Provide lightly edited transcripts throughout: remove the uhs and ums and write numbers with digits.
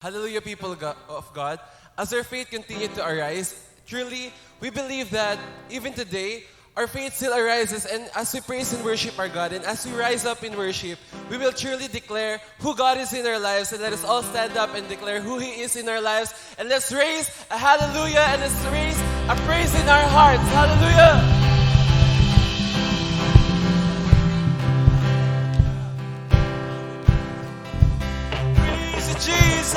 Hallelujah, people of God. As our faith continues to arise, truly, we believe that even today, our faith still arises, and as we praise and worship our God, and as we rise up in worship, we will truly declare who God is in our lives, and let us all stand up and declare who He is in our lives, and let's raise a hallelujah, and let's raise a praise in our hearts. Hallelujah! Jesus.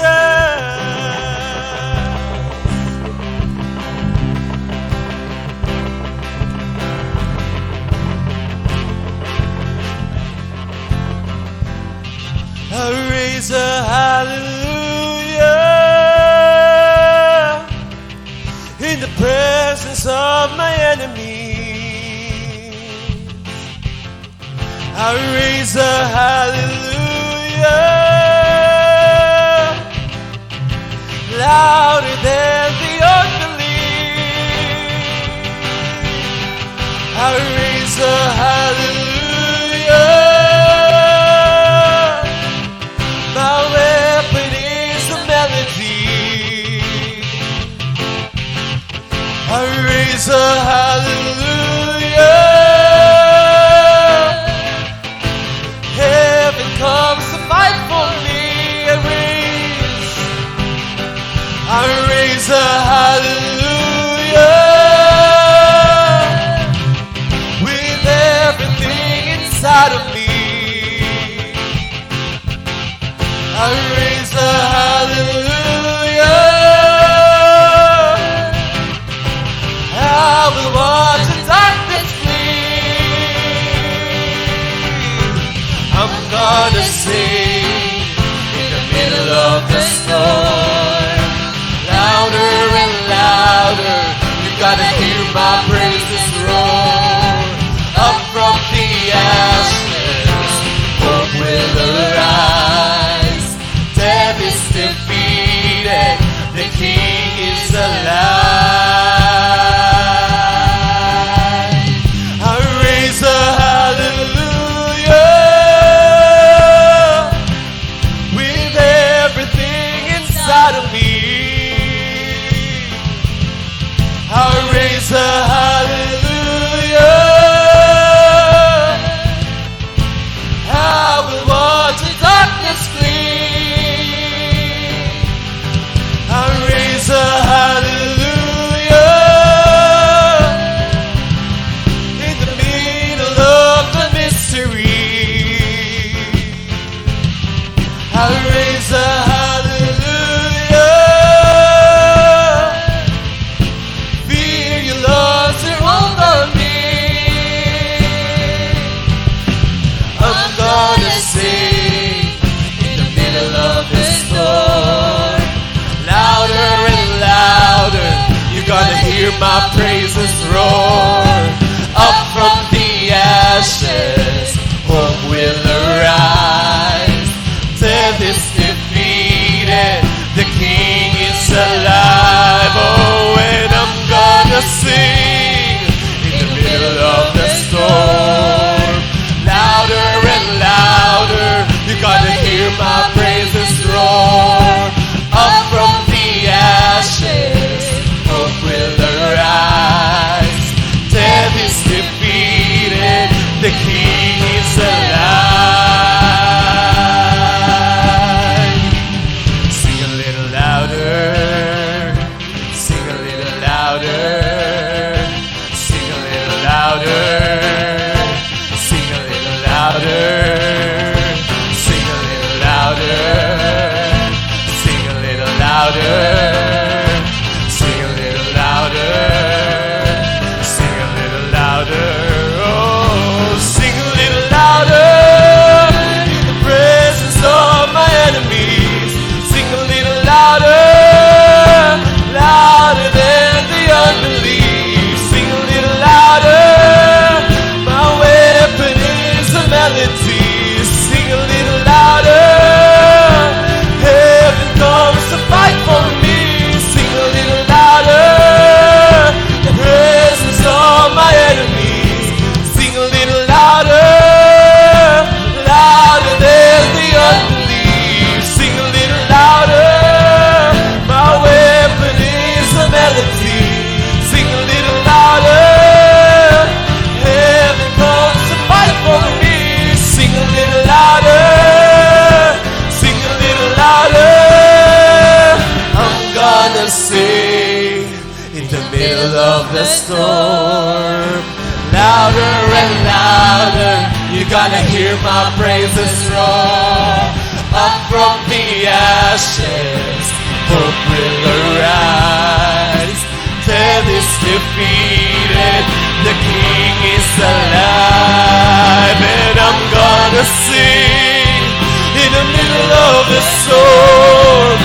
I raise a hallelujah in the presence of my enemies. I raise a hallelujah louder than the unbelief. I raise a hallelujah. My weapon is a melody. I raise a hallelujah. Heaven comes to fight for me. I raise a hallelujah with everything inside of me. I raise a hallelujah. I will watch the darkness flee. I'm gonna sing in the middle of the storm. Louder and louder, you gotta hear my praises roar. Up from the ashes, hope will arise. Death is defeated, the King is alive. I raise a hallelujah with everything inside of me. I raise a hallelujah. I will watch the darkness flee. I raise a hallelujah in the middle of the mystery. I raise a gonna hear my praises roar. Up from the ashes, hope will arise. Death is defeated, the King is alive. Oh, and I'm gonna sing in the middle of the storm. Louder and louder, you gotta hear my praises roar. Up from the ashes, hope will arise. Death is defeated, the King is alive. Sing a little louder, sing a little louder, sing a little louder, sing a little louder, sing a little louder, sing a little louder. Sing a little louder. Heaven comes to fight for me. of the storm. Louder and louder, you're gonna hear my praises roar. Up from the ashes, hope will arise. Death is defeated, the King is alive. And I'm gonna sing in the middle of the storm.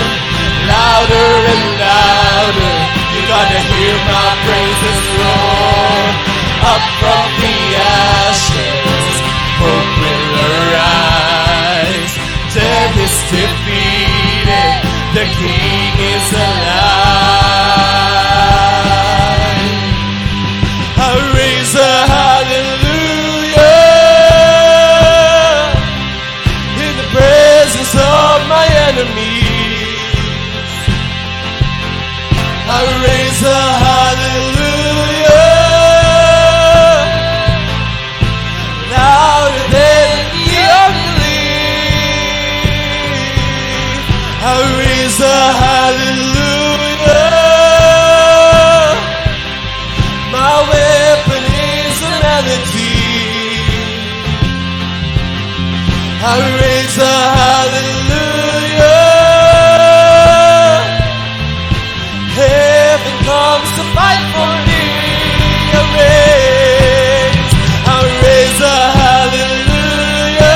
Louder and louder, you're gonna hear my praises roar. Up from the ashes, hope will arise. Death is defeated, the King is alive. I raise a hallelujah in the presence of my enemies. I raise a hallelujah louder than the unbelief. I raise a hallelujah. My weapon is a melody. I raise a hallelujah. Heaven comes to fight for me. I raise a hallelujah.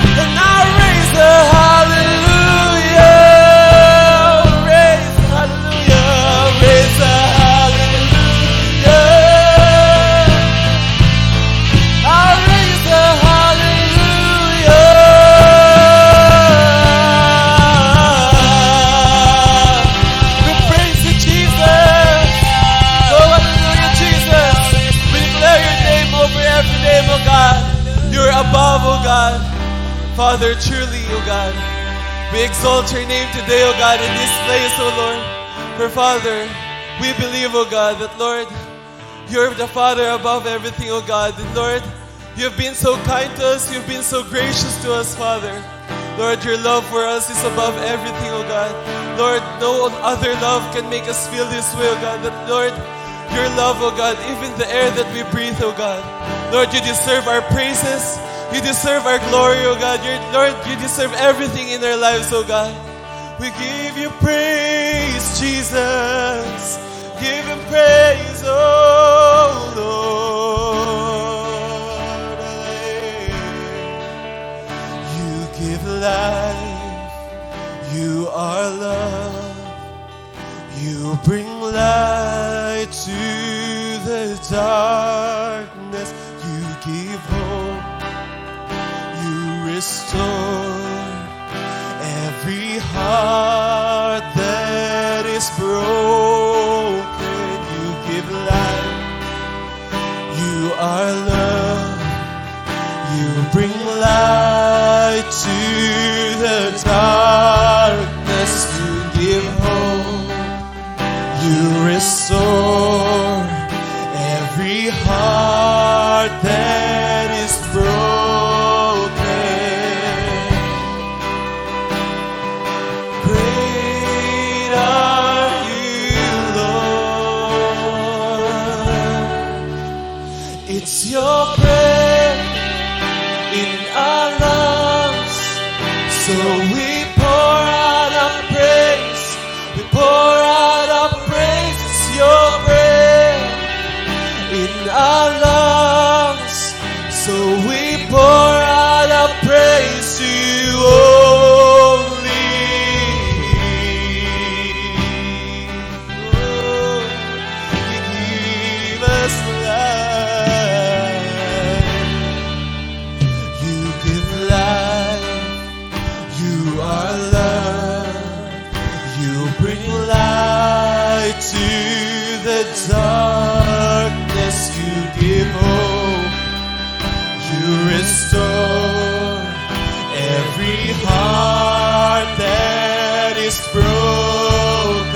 And I raise a hallelujah. Raise a hallelujah. Raise a hallelujah. I raise a hallelujah. We praise you, Jesus. Oh, hallelujah, Jesus. We declare your name over every name, oh God. You're above, oh God. Father, truly, oh God, we exalt your name today, oh God, in this place, oh Lord. For Father, we believe, oh God, that Lord, you're the Father above everything, oh God. And Lord, you've been so kind to us. You've been so gracious to us, Father. Lord, your love for us is above everything, oh God. Lord, no other love can make us feel this way, oh God. That Lord, your love, oh God, even the air that we breathe, oh God. Lord, you deserve our praises. You deserve our glory, oh God. Lord, you deserve everything in our lives, oh God. We give you praise, Jesus. Give him praise, oh Lord. You give life. You are love. You bring light to the darkness. You give hope. You restore every heart that is broken. You give life. You are love. You bring light to the darkness. You give hope. You restore every heart that is broken. Great are you, Lord. It's your breath in our lungs, so we pour out our praise. We pour out our praise. It's your breath in our lungs, so we pour out our praise to you only. Oh, you give us life. You give life. You are love. You bring light to the darkness. You give hope. You restore every heart that is broken.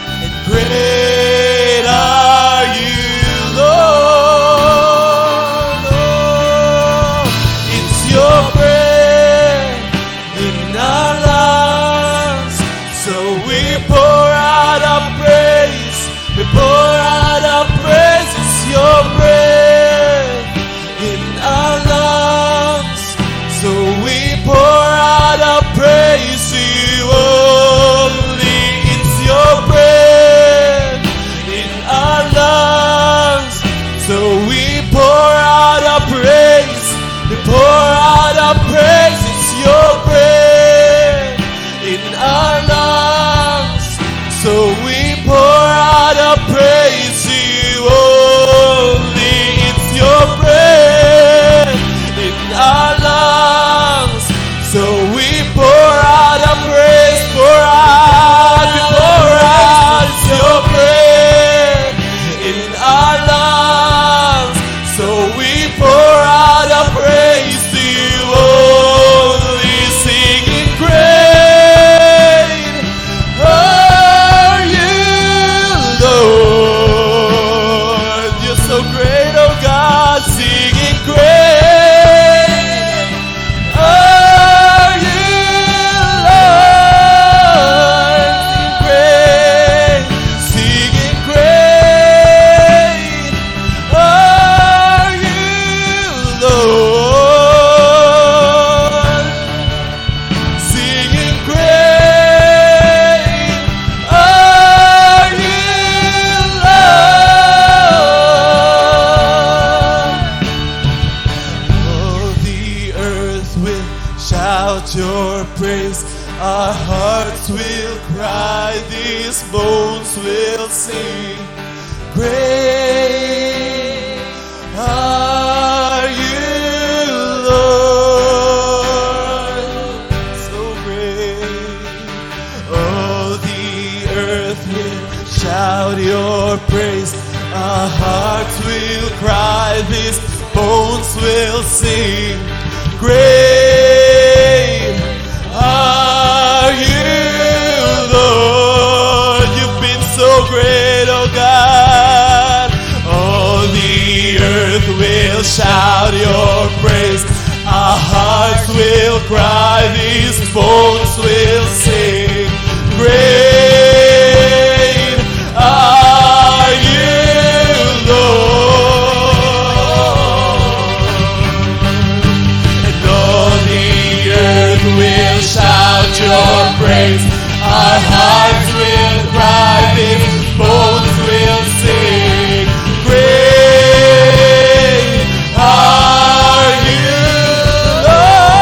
And great are you, Lord. Oh, it's your breath in our lungs, shout your praise. Our hearts will cry, these bones will sing. Great are you, Lord, so great. Oh, the earth will shout your praise. Our hearts will cry, these bones will sing. Great are you, Lord. You've been so great, oh God. Oh, the earth will shout your praise. Our hearts will cry, these bones will sing. Great are you, Lord. And all the earth will shout your praise. Our hearts will cry, these bones will sing. Great are you, Lord.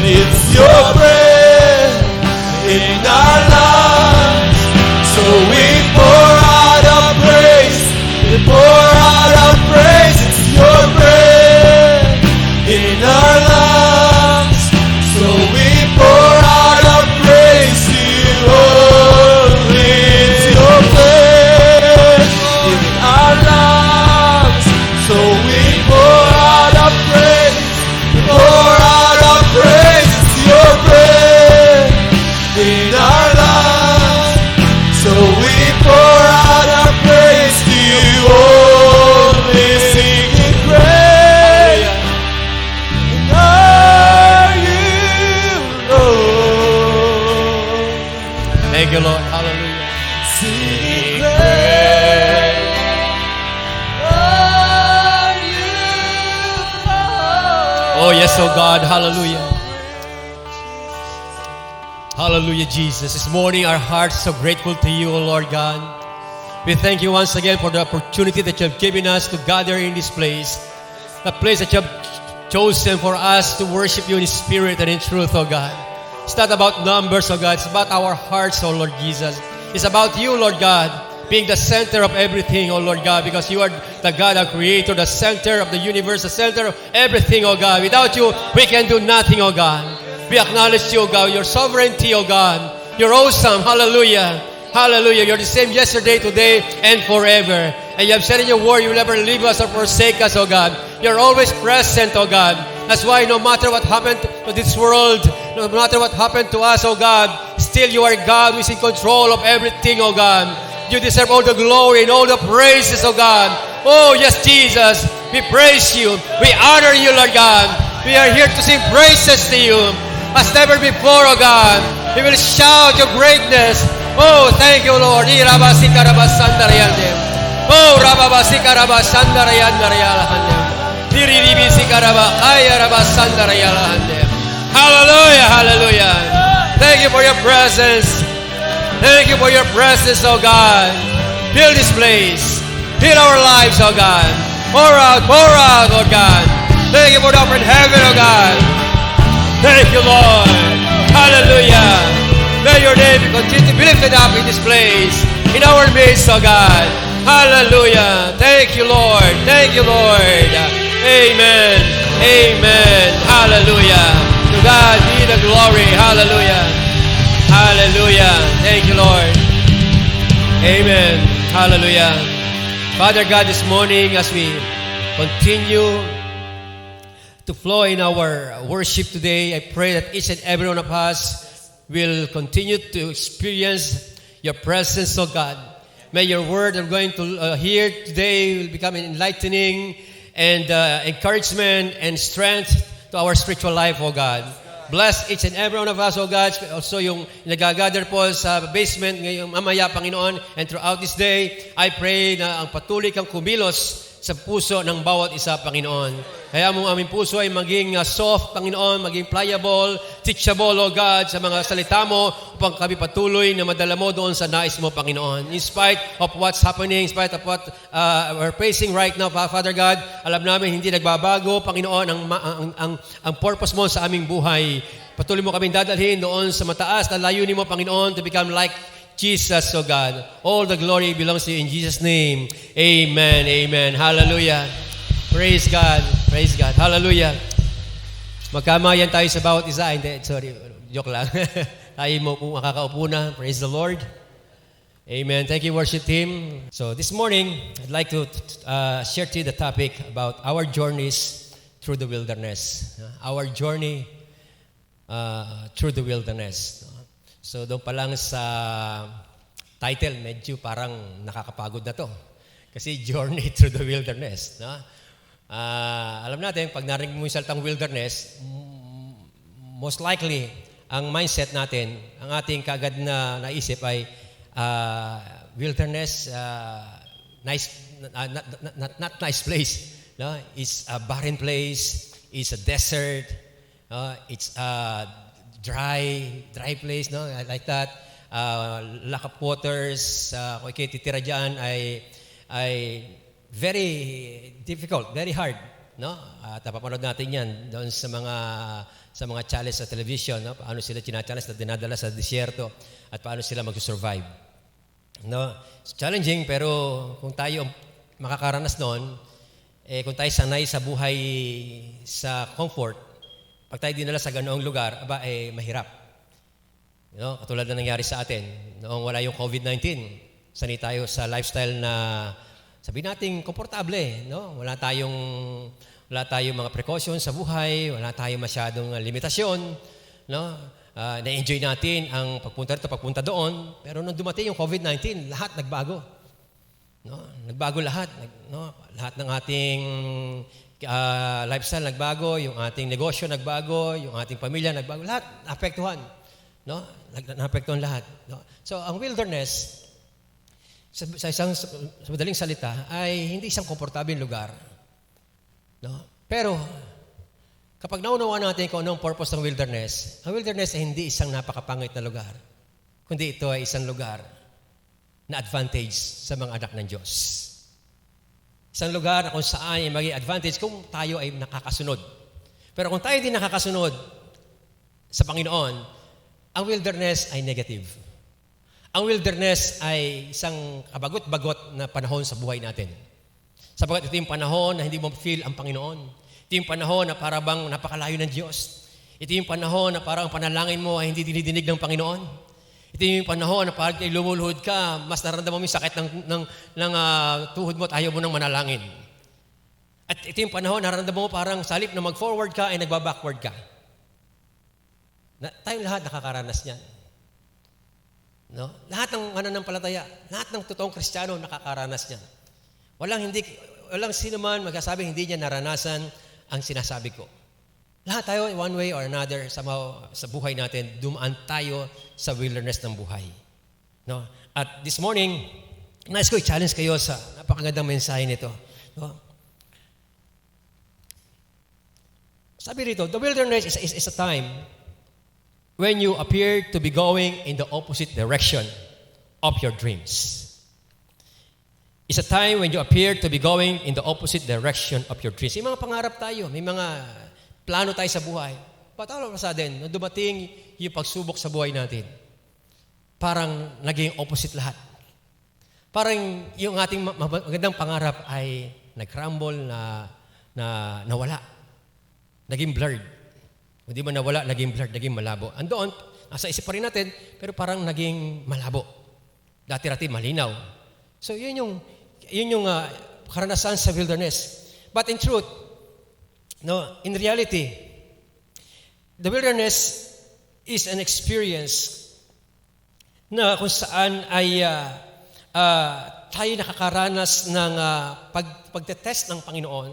It's your breath in our lives, so we pour out our praise. We pour out our praise. It's your breath in our lives, so we pour out our praise to you only. It's your breath in our lives, so we pour out our praise. We pour out our praise. It's your breath in our lives, so we pour out our praise to you only. Sing it, great are you, Lord. Thank you, Lord. Hallelujah. Sing it, great are you, Lord. Oh, yes, oh God. Hallelujah. Hallelujah, Jesus. This morning, our hearts are so grateful to you, O Lord God. We thank you once again for the opportunity that you have given us to gather in this place, a place that you have chosen for us to worship you in spirit and in truth, O God. It's not about numbers, O God. It's about our hearts, O Lord Jesus. It's about you, Lord God, being the center of everything, O Lord God, because you are the God, our creator, the center of the universe, the center of everything, O God. Without you, we can do nothing, O God. We acknowledge you, O God, your sovereignty, O God. You're awesome. Hallelujah. Hallelujah. You're the same yesterday, today, and forever. And you have said in your word, you will never leave us or forsake us, O God. You're always present, O God. That's why no matter what happened to this world, no matter what happened to us, O God, still you are God who is in control of everything, O God. You deserve all the glory and all the praises, O God. Oh, yes, Jesus. We praise you. We honor you, Lord God. We are here to sing praises to you as never before, O God. We will shout your greatness. Oh, thank you, Lord. Oh, hallelujah, hallelujah. Thank you for your presence. Thank you for your presence, oh God. Fill this place. Fill our lives, oh God. Pour out, oh God. Thank you for the open heaven, oh God. Thank you, Lord. Hallelujah. May your name continue to be lifted up in this place, in our midst, oh God. Hallelujah. Thank you, Lord. Thank you, Lord. Amen. Amen. Hallelujah. To God be the glory. Hallelujah. Hallelujah. Thank you, Lord. Amen. Hallelujah. Father God, this morning as we continue to flow in our worship today, I pray that each and every one of us will continue to experience your presence, oh God. May your word I'm going to hear today will become enlightening and encouragement and strength to our spiritual life, oh God. Bless each and every one of us, oh God. Also yung nagagather po sa basement ngayong mamaya, Panginoon. And throughout this day, I pray na ang patuloy kang kumilos sa puso ng bawat isa, Panginoon. Kaya mo aming puso ay maging soft, Panginoon, maging pliable, teachable, O God, sa mga salita mo upang kami patuloy na madala mo doon sa nais mo, Panginoon. In spite of what's happening, in spite of what we're facing right now, Father God, alam namin hindi nagbabago, Panginoon, ang purpose mo sa aming buhay. Patuloy mo kaming dadalhin doon sa mataas na layunin mo, Panginoon, to become like Jesus, O God. All the glory belongs to you in Jesus' name. Amen, amen. Hallelujah. Praise God. Praise God. Hallelujah. Magkamayan tayo sa bawat isa. Hindi, sorry. Joke lang. Tayo mo kung makakaupo na. Praise the Lord. Amen. Thank you, worship team. So this morning, I'd like to share to you the topic about our journeys through the wilderness. Our journey through the wilderness. So doon pa lang sa title, medyo parang nakakapagod na to. Kasi journey through the wilderness. No? Alam natin, pag narinig mo yung salitang wilderness, most likely, ang mindset natin, ang ating kaagad na naisip ay wilderness, nice, not nice place. No? It's a barren place, it's a desert, it's a dry place, no? Like that. Lack of waters, kung kayo titira dyan ay very difficult, very hard, no? At napapanood natin yan doon sa mga challenge sa television, no? Paano sila china-challenge na dinadala sa disyerto at paano sila mag-survive. No? It's challenging, pero kung tayo makakaranas noon, kung tayo sanay sa buhay sa comfort, pag tayo dinala sa ganoong lugar, mahirap. Katulad na nangyari sa atin. Noong wala yung COVID-19, sanay tayo sa lifestyle na, sabihin natin, komportable. No? Wala tayong mga precautions sa buhay, wala tayong masyadong limitasyon. No? Na-enjoy natin ang pagpunta rito, pagpunta doon. Pero nung dumating yung COVID-19, lahat nagbago. No? Nagbago lahat. No? Lahat ng ating lifestyle nagbago, yung ating negosyo nagbago, yung ating pamilya nagbago, lahat naapektuhan. No? Naapektuhan lahat. No? So, ang wilderness, sa madaling salita, ay hindi isang komportabeng lugar. No? Pero, kapag naunawa natin kung anong purpose ng wilderness, ang wilderness ay hindi isang napakapangit na lugar, kundi ito ay isang lugar na advantage sa mga anak ng Diyos. Isang lugar na kung saan ay maging advantage kung tayo ay nakakasunod. Pero kung tayo din nakakasunod sa Panginoon, ang wilderness ay negative. Ang wilderness ay isang kabagot-bagot na panahon sa buhay natin. Sapagkat ito yung panahon na hindi mo feel ang Panginoon. Ito yung panahon na parang napakalayo ng Diyos. Ito yung panahon na parang panalangin mo ay hindi dinidinig ng Panginoon. Ito yung panahon na pag lumuluhod ka, mas nararamdaman mo yung sakit ng tuhod mo at ayaw mo nang manalangin. At ito yung panahon na nararamdaman mo parang salip na mag-forward ka ay nagba-backward ka. Tayong lahat nakakaranas niyan. No? Lahat ng mananampalataya, lahat ng totoong Kristiyano nakakaranas niyan. Walang sino man magsasabi hindi niya naranasan ang sinasabi ko. Lahat tayo, one way or another, somehow, sa buhay natin, dumaan tayo sa wilderness ng buhay. No? At this morning, nais ko i-challenge kayo sa napakagandang mensahe nito. No? Sabi rito, the wilderness is a time when you appear to be going in the opposite direction of your dreams. It's a time when you appear to be going in the opposite direction of your dreams. May mga pangarap tayo, may mga plano tayo sa buhay. But all of a sudden, nung dumating yung pagsubok sa buhay natin, parang naging opposite lahat. Parang yung ating magandang pangarap ay nag-crumble na nawala. Naging blurred. Hindi man nawala, naging blurred, naging malabo. Andoon, nasa isip pa rin natin, pero parang naging malabo. Dati-rati malinaw. So yun yung karanasan sa wilderness. But in truth, no, in reality, the wilderness is an experience na kung saan ay tayo nakakaranas ng pagtetest ng Panginoon,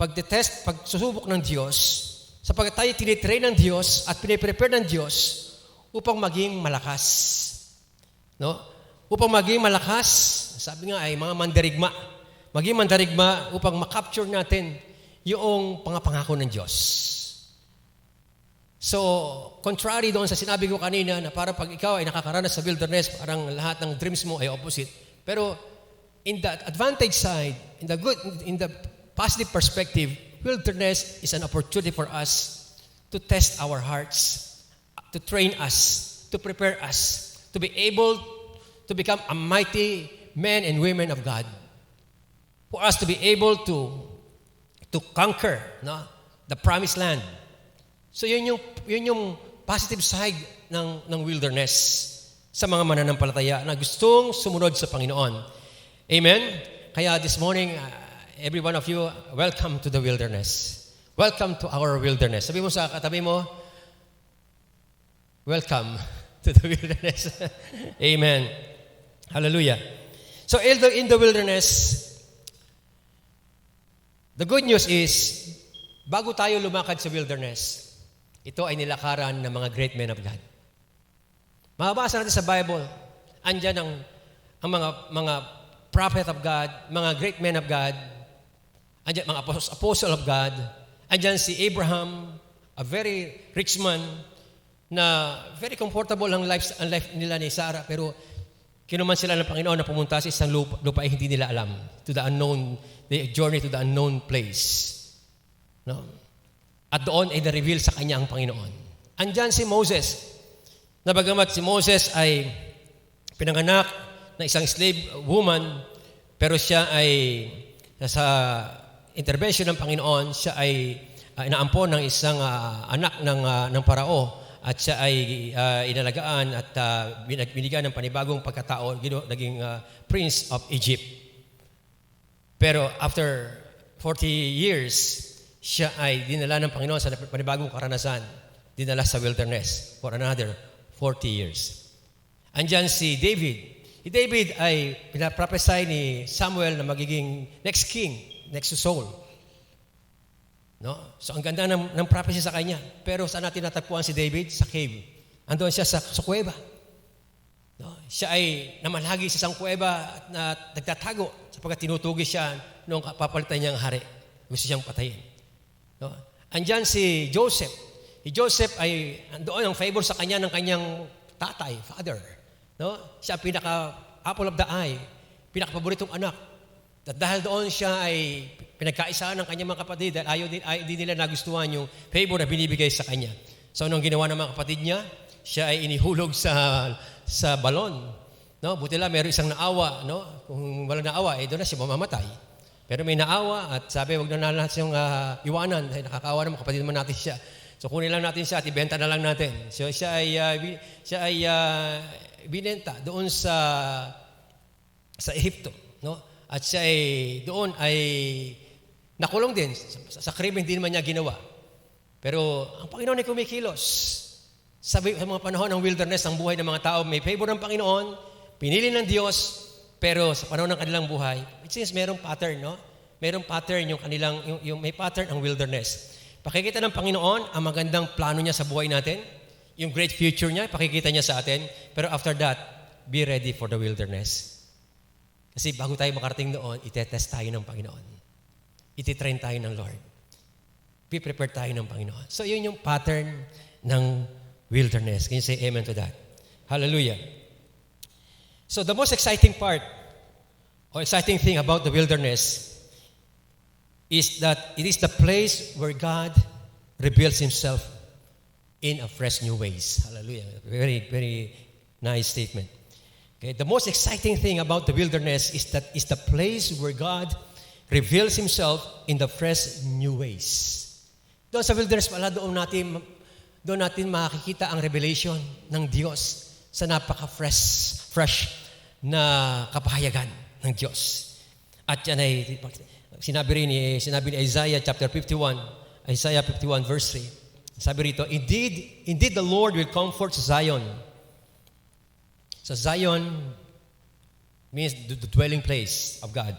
pagsusubok ng Diyos, sapagkat tayo tinitrain ng Diyos at piniprepare ng Diyos upang maging malakas. No? Upang maging malakas, sabi nga ay mga mandirigma. maging mandarigma upang makapture natin yung pangako ng Diyos. So, contrary doon sa sinabi ko kanina na para pag ikaw ay nakakaranas sa wilderness, parang lahat ng dreams mo ay opposite. Pero in the advantage side, in the positive perspective, wilderness is an opportunity for us to test our hearts, to train us, to prepare us, to be able to become a mighty men and women of God. For us to be able to conquer the promised land. So yun yung positive side ng wilderness sa mga mananampalataya na gustong sumunod sa Panginoon. Amen? Kaya this morning, every one of you, welcome to the wilderness. Welcome to our wilderness. Sabi mo sa katabi mo, welcome to the wilderness. Amen. Hallelujah. So in the wilderness, the good news is, bago tayo lumakad sa wilderness, ito ay nilakaran ng mga great men of God. Mababasa natin sa Bible, andyan ang mga prophet of God, mga great men of God, andyan mga apostle of God, andyan si Abraham, a very rich man, na very comfortable ang life nila ni Sarah, pero kinuman sila ng Panginoon na pumunta sa isang lupa ay hindi nila alam, to the unknown, the journey to the unknown place. No? At doon ay na-reveal sa kanya ang Panginoon. Andyan si Moses, na bagamat si Moses ay pinanganak na isang slave woman, pero siya ay sa intervention ng Panginoon, siya ay inaampon ng isang anak ng Parao, at siya ay inalagaan at binigyan ng panibagong pagkatao, naging Prince of Egypt. Pero after 40 years, siya ay dinala ng Panginoon sa panibagong karanasan, dinala sa wilderness for another 40 years. Andyan si David. Si David ay pinaprophesy ni Samuel na magiging next king, next to Saul. No? So ang ganda ng prophecy sa kanya. Pero saan natin natagpuan si David? Sa cave. Andoon siya sa kuweba. No? Siya ay namalagi sa isang kuweba at nagtatago sapagkat tinutugis siya noong papalitan niyang hari. Gusto siyang patayin. No? Andyan si Joseph. Si Joseph ay andoon ang favor sa kanya ng kanyang tatay, father. No? Siya pinaka-apple of the eye, pinaka-paboritong anak. At dahil doon siya ay pinagkaisaan ng kanyang mga kapatid dahil hindi nila nagustuhan yung favor na binibigay sa kanya. So anong ginawa ng mga kapatid niya? Siya ay inihulog sa balon. No? Buti lang meron isang naawa. No? Kung walang naawa, doon na siya mamamatay. Pero may naawa at sabi, wag na natin siyang iwanan. Dahil nakakaawa naman, kapatid naman natin siya. So kunin lang natin siya at ibenta na lang natin. So siya ay binenta doon sa Ehipto. No? At siya ay doon ay nakulong din. Sa krimen hindi naman niya ginawa. Pero ang Panginoon ay kumikilos. Sa mga panahon ng wilderness, ang buhay ng mga tao, may favor ng Panginoon, pinili ng Diyos, pero sa panahon ng kanilang buhay, it seems merong pattern, no? Merong pattern yung may pattern ang wilderness. Pakikita ng Panginoon ang magandang plano niya sa buhay natin, yung great future niya, pakikita niya sa atin, pero after that, be ready for the wilderness. Kasi bago tayo makarating doon, itetest tayo ng Panginoon. Ititrain tayo ng Lord. Be prepared tayo ng Panginoon. So yun yung pattern ng wilderness. Can you say amen to that? Hallelujah. So the most exciting part or exciting thing about the wilderness is that it is the place where God reveals Himself in a fresh new ways. Hallelujah. Very, very nice statement. Okay, the most exciting thing about the wilderness is that it's the place where God reveals Himself in the fresh new ways. Doon sa wilderness pala, doon natin makikita ang revelation ng Diyos sa napaka-fresh na kapahayagan ng Diyos. At yan ay sinabi ni Isaiah chapter 51, Isaiah 51 verse 3. Sabi rito, Indeed the Lord will comfort Zion. So Zion means the dwelling place of God.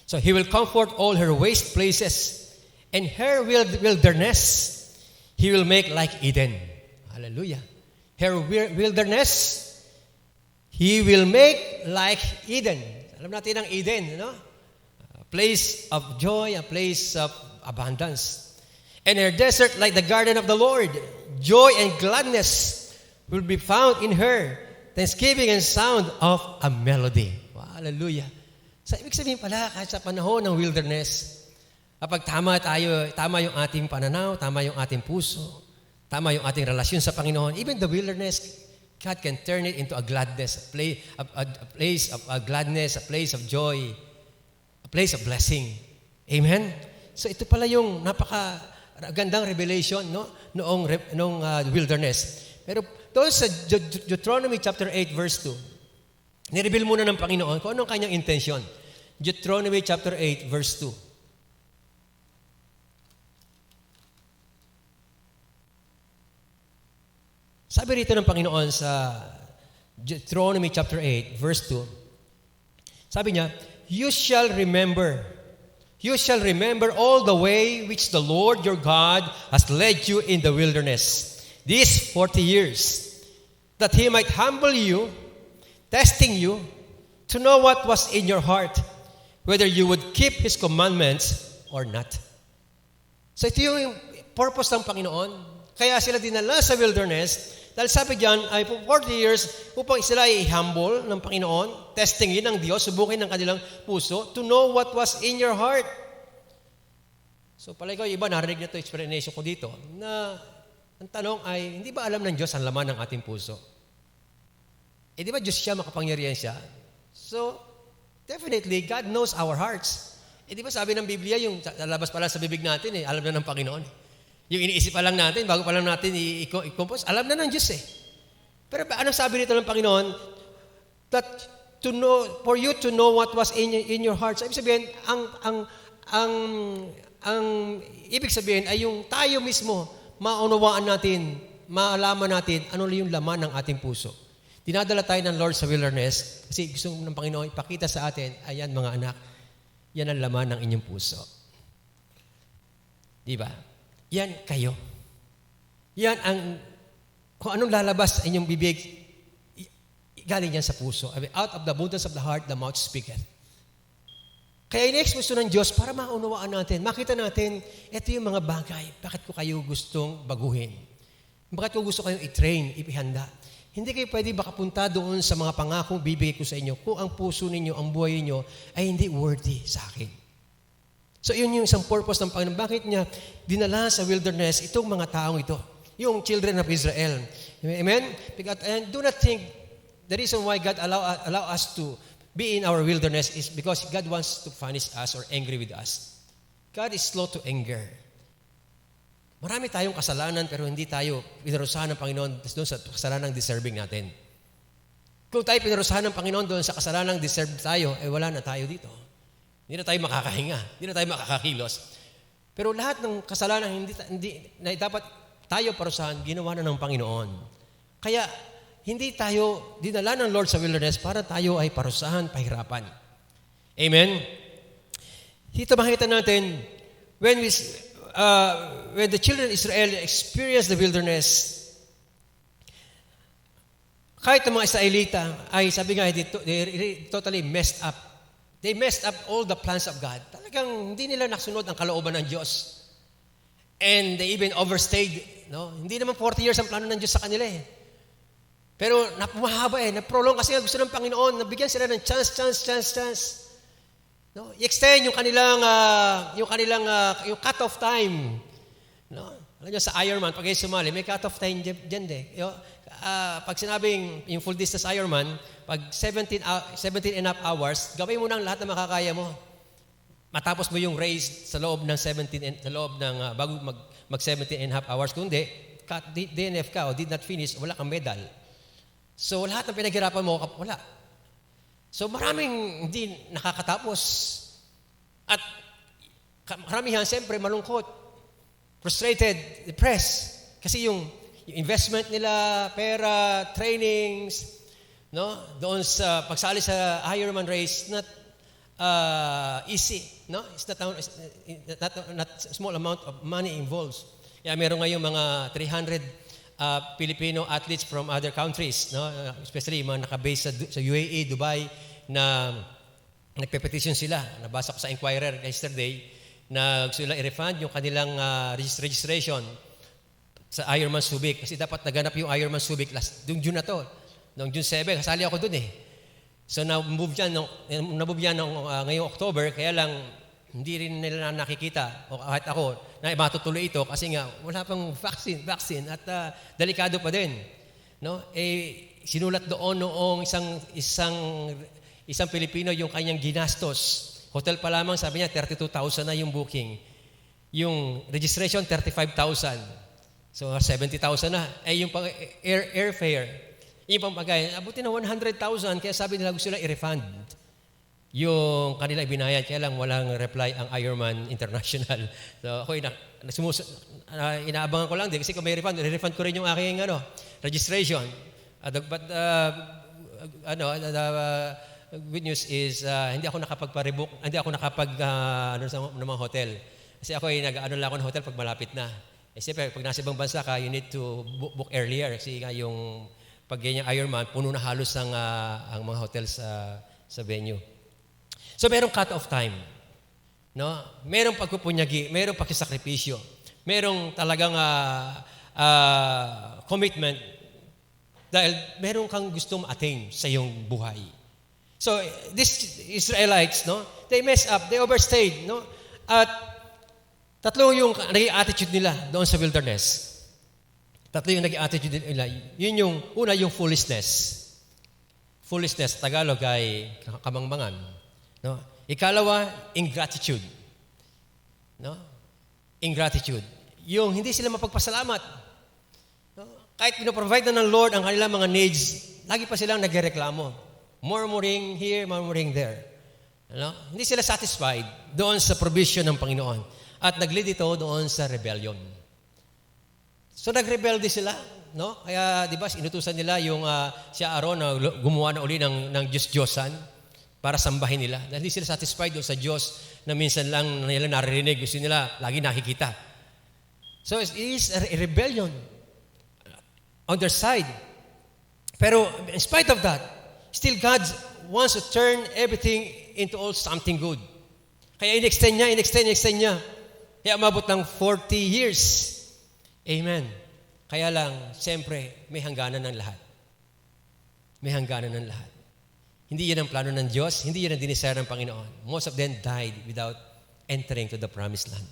So He will comfort all her waste places, and her wilderness He will make like Eden. Hallelujah. Her wilderness He will make like Eden. Alam natin ang Eden, no? place of joy, a place of abundance. And her desert like the garden of the Lord. Joy and gladness will be found in her. Thanksgiving and sound of a melody. Wow, hallelujah. So, ibig sabihin pala, kahit sa panahon ng wilderness, kapag tama yung ating pananaw, tama yung ating puso, tama yung ating relasyon sa Panginoon, even the wilderness, God can turn it into a gladness, a place of gladness, a place of joy, a place of blessing. Amen? So ito pala yung napakagandang revelation, no? noong wilderness. Pero doon sa Deuteronomy chapter 8 verse 2, nireveal muna ng Panginoon kung anong kanyang intensyon. Deuteronomy chapter 8 verse 2. Sabi rito ng Panginoon sa Deuteronomy chapter 8 verse 2, sabi niya, you shall remember all the way which the Lord your God has led you in the wilderness these 40 years, that He might humble you, testing you, to know what was in your heart, whether you would keep His commandments or not. So ito yung purpose ng Panginoon. Kaya sila dinala sa wilderness, dahil sabi diyan ay for 40 years upang sila ay humble ng Panginoon, testingin ng Diyos, subukin ng kanilang puso, to know what was in your heart. So palagi ko, iba narinig na ito, explanation ko dito, na ang tanong ay, hindi ba alam ng Diyos ang laman ng ating puso? Di ba Diyos siya, makapangyarihan siya? So, definitely, God knows our hearts. Di ba sabi ng Biblia, yung lalabas pala sa bibig natin, alam na ng Panginoon. Yung iniisip pa lang natin, bago pa lang natin i-compose, alam na ng Diyos Pero anong sabi nito ng Panginoon? That to know, for you to know what was in your hearts. Ibig sabihin, ang ibig sabihin ay yung tayo mismo, maunawaan natin, maalaman natin ano yung laman ng ating puso. Dinadala tayo ng Lord sa wilderness kasi gusto ng Panginoon ipakita sa atin, ayan mga anak, yan ang laman ng inyong puso. Di ba? Yan kayo. Yan ang, kung anong lalabas sa inyong bibig, galing yan sa puso. I mean, out of the abundance of the heart, the mouth speaketh. Kaya in-express ng Diyos para maunawaan natin, makita natin, ito yung mga bagay, bakit ko kayo gustong baguhin? Bakit ko gusto kayong i-train, ipihanda? Hindi kayo pwede bakapunta doon sa mga pangakong bibigay ko sa inyo kung ang puso ninyo, ang buhay ninyo ay hindi worthy sa akin. So yun yung isang purpose ng Panginoon. Bakit niya dinala sa wilderness itong mga taong ito? Yung children of Israel. Amen? And do not think the reason why God allow us to be in our wilderness is because God wants to punish us or angry with us. God is slow to anger. Marami tayong kasalanan pero hindi tayo pinarusahan ng Panginoon doon sa kasalanan deserving natin. Kung tayo pinarusahan ng Panginoon doon sa kasalanan deserve tayo, wala na tayo dito. Hindi na tayo makakahinga. Hindi na tayo makakakilos. Pero lahat ng kasalanan hindi na dapat tayo parusahan, ginawa na ng Panginoon. Kaya hindi tayo dinala ng Lord sa wilderness para tayo ay parusahan, pahirapan. Amen? Dito makita natin, when the children of Israel experienced the wilderness, kahit ang mga Israelita ay sabi nga, they totally messed up. They messed up all the plans of God. Talagang hindi nila nasunod ang kalooban ng Diyos. And they even overstayed. No? Hindi naman 40 years ang plano ng Diyos sa kanila Pero napumahaba naprolong kasi gusto ng Panginoon, nabigyan sila ng chance. No? I-extend yung kanilang yung cut-off time. No? Alam niyo sa Ironman, pag kayo sumali, may cut-off time dyan pag sinabing yung full distance Ironman, pag 17 and a half hours, gawin mo na lahat na makakaya mo. Matapos mo yung race sa loob ng bago mag 17 and a half hours. Kung DNF ka o did not finish, wala kang medal. So, lahat ng pinaghirapan mo, wala. So, maraming hindi nakakatapos. At karamihan, siyempre, malungkot, frustrated, depressed. Kasi yung investment nila, pera, trainings, no? Doon sa pagsali sa Ironman race, not easy. No? It's not small amount of money involved. Kaya meron ngayong mga 300 Filipino athletes from other countries, no? Especially mga naka-base sa UAE, Dubai, na nagpe-petition sila. Nabasa ko sa Inquirer yesterday na gusto nila i-refund yung kanilang registration sa Ironman Subic. Kasi dapat naganap yung Ironman Subic noong June na to. Noong June 7, kasali ako dun eh. So na-move yan ngayong October, kaya lang hindi rin nila nakikita o kahit ako na matutuloy ito kasi nga wala pang vaccine at delikado pa din. No? Sinulat doon noong isang Pilipino yung kanyang ginastos. Hotel pa lamang, sabi niya 32,000 na yung booking. Yung registration 35,000. So 70,000 na. Yung pang airfare, yung pampagay, abutin na 100,000 kaya sabi nila gusto nila i-refund yung kanila ibinayad, kaya lang walang reply ang Ironman International. So ako inaabangan ko lang din kasi kung may refund, i-refund ko rin yung aking registration. But good news is hindi ako nakapagpa-rebook, hindi ako ng mga hotel. Kasi ako lang ako ng hotel pag malapit na. Siyempre, pag nasa ibang bansa ka, you need to book earlier kasi nga yung pag ganyan Ironman, puno na halos ang mga hotels sa venue. So, merong cut-off time. No? Merong pagpupunyagi, merong pakisakripisyo, merong talagang commitment dahil meron kang gustong attain sa iyong buhay. So, these Israelites, no, they messed up, they overstayed, no? At tatlo yung naging attitude nila doon sa wilderness. Tatlo yung naging attitude nila. Yun yung, una yung foolishness. Foolishness, Tagalog ay kamangmangan. No? Ikalawa, ingratitude. No? Ingratitude. Yung hindi sila mapagpasalamat. No? Kahit pinoprovide na ng Lord ang kanilang mga needs, lagi pa silang nagreklamo. Murmuring here, murmuring there. No? Hindi sila satisfied doon sa provision ng Panginoon. At nag-lead ito doon sa rebellion. So nagrebelde sila, no? Kaya 'di ba inutusan nila yung si Aaron na gumawa na uli ng Diyos-Diyosan para sambahin nila. Dahil hindi sila satisfied doon sa Diyos na minsan lang nila naririnig, gusto nila lagi nakikita. So it is a rebellion on their side. Pero in spite of that, still God wants to turn everything into all something good. Kaya in-extend niya. Kaya umabot ng 40 years. Amen. Kaya lang, siyempre, may hangganan ng lahat. May hangganan ng lahat. Hindi yan ang plano ng Diyos. Hindi yan ang dinisire ng Panginoon. Most of them died without entering to the promised land.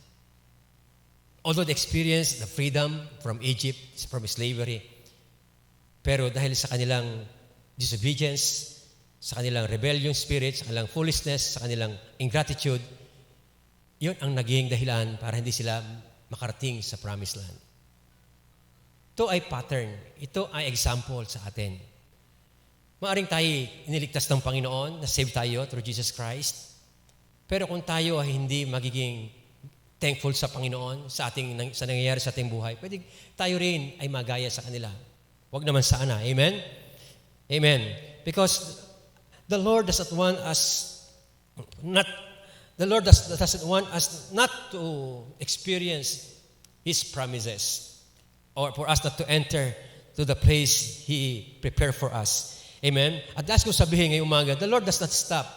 Although they experienced the freedom from Egypt, from slavery, pero dahil sa kanilang disobedience, sa kanilang rebellion spirit, sa kanilang foolishness, sa kanilang ingratitude, yun ang naging dahilan para hindi sila makarating sa promised land. Ito ay pattern. Ito ay example sa atin. Maaring tayo iniligtas ng Panginoon, na-save tayo through Jesus Christ. Pero kung tayo ay hindi magiging thankful sa Panginoon, sa nangyayari sa ating buhay, pwede tayo rin ay magaya sa kanila. Huwag naman sana. Amen? Amen. Because the Lord doesn't want us not to experience His promises or for us not to enter to the place He prepared for us. Amen? At last ko sabihin ngayong umaga, the Lord does not stop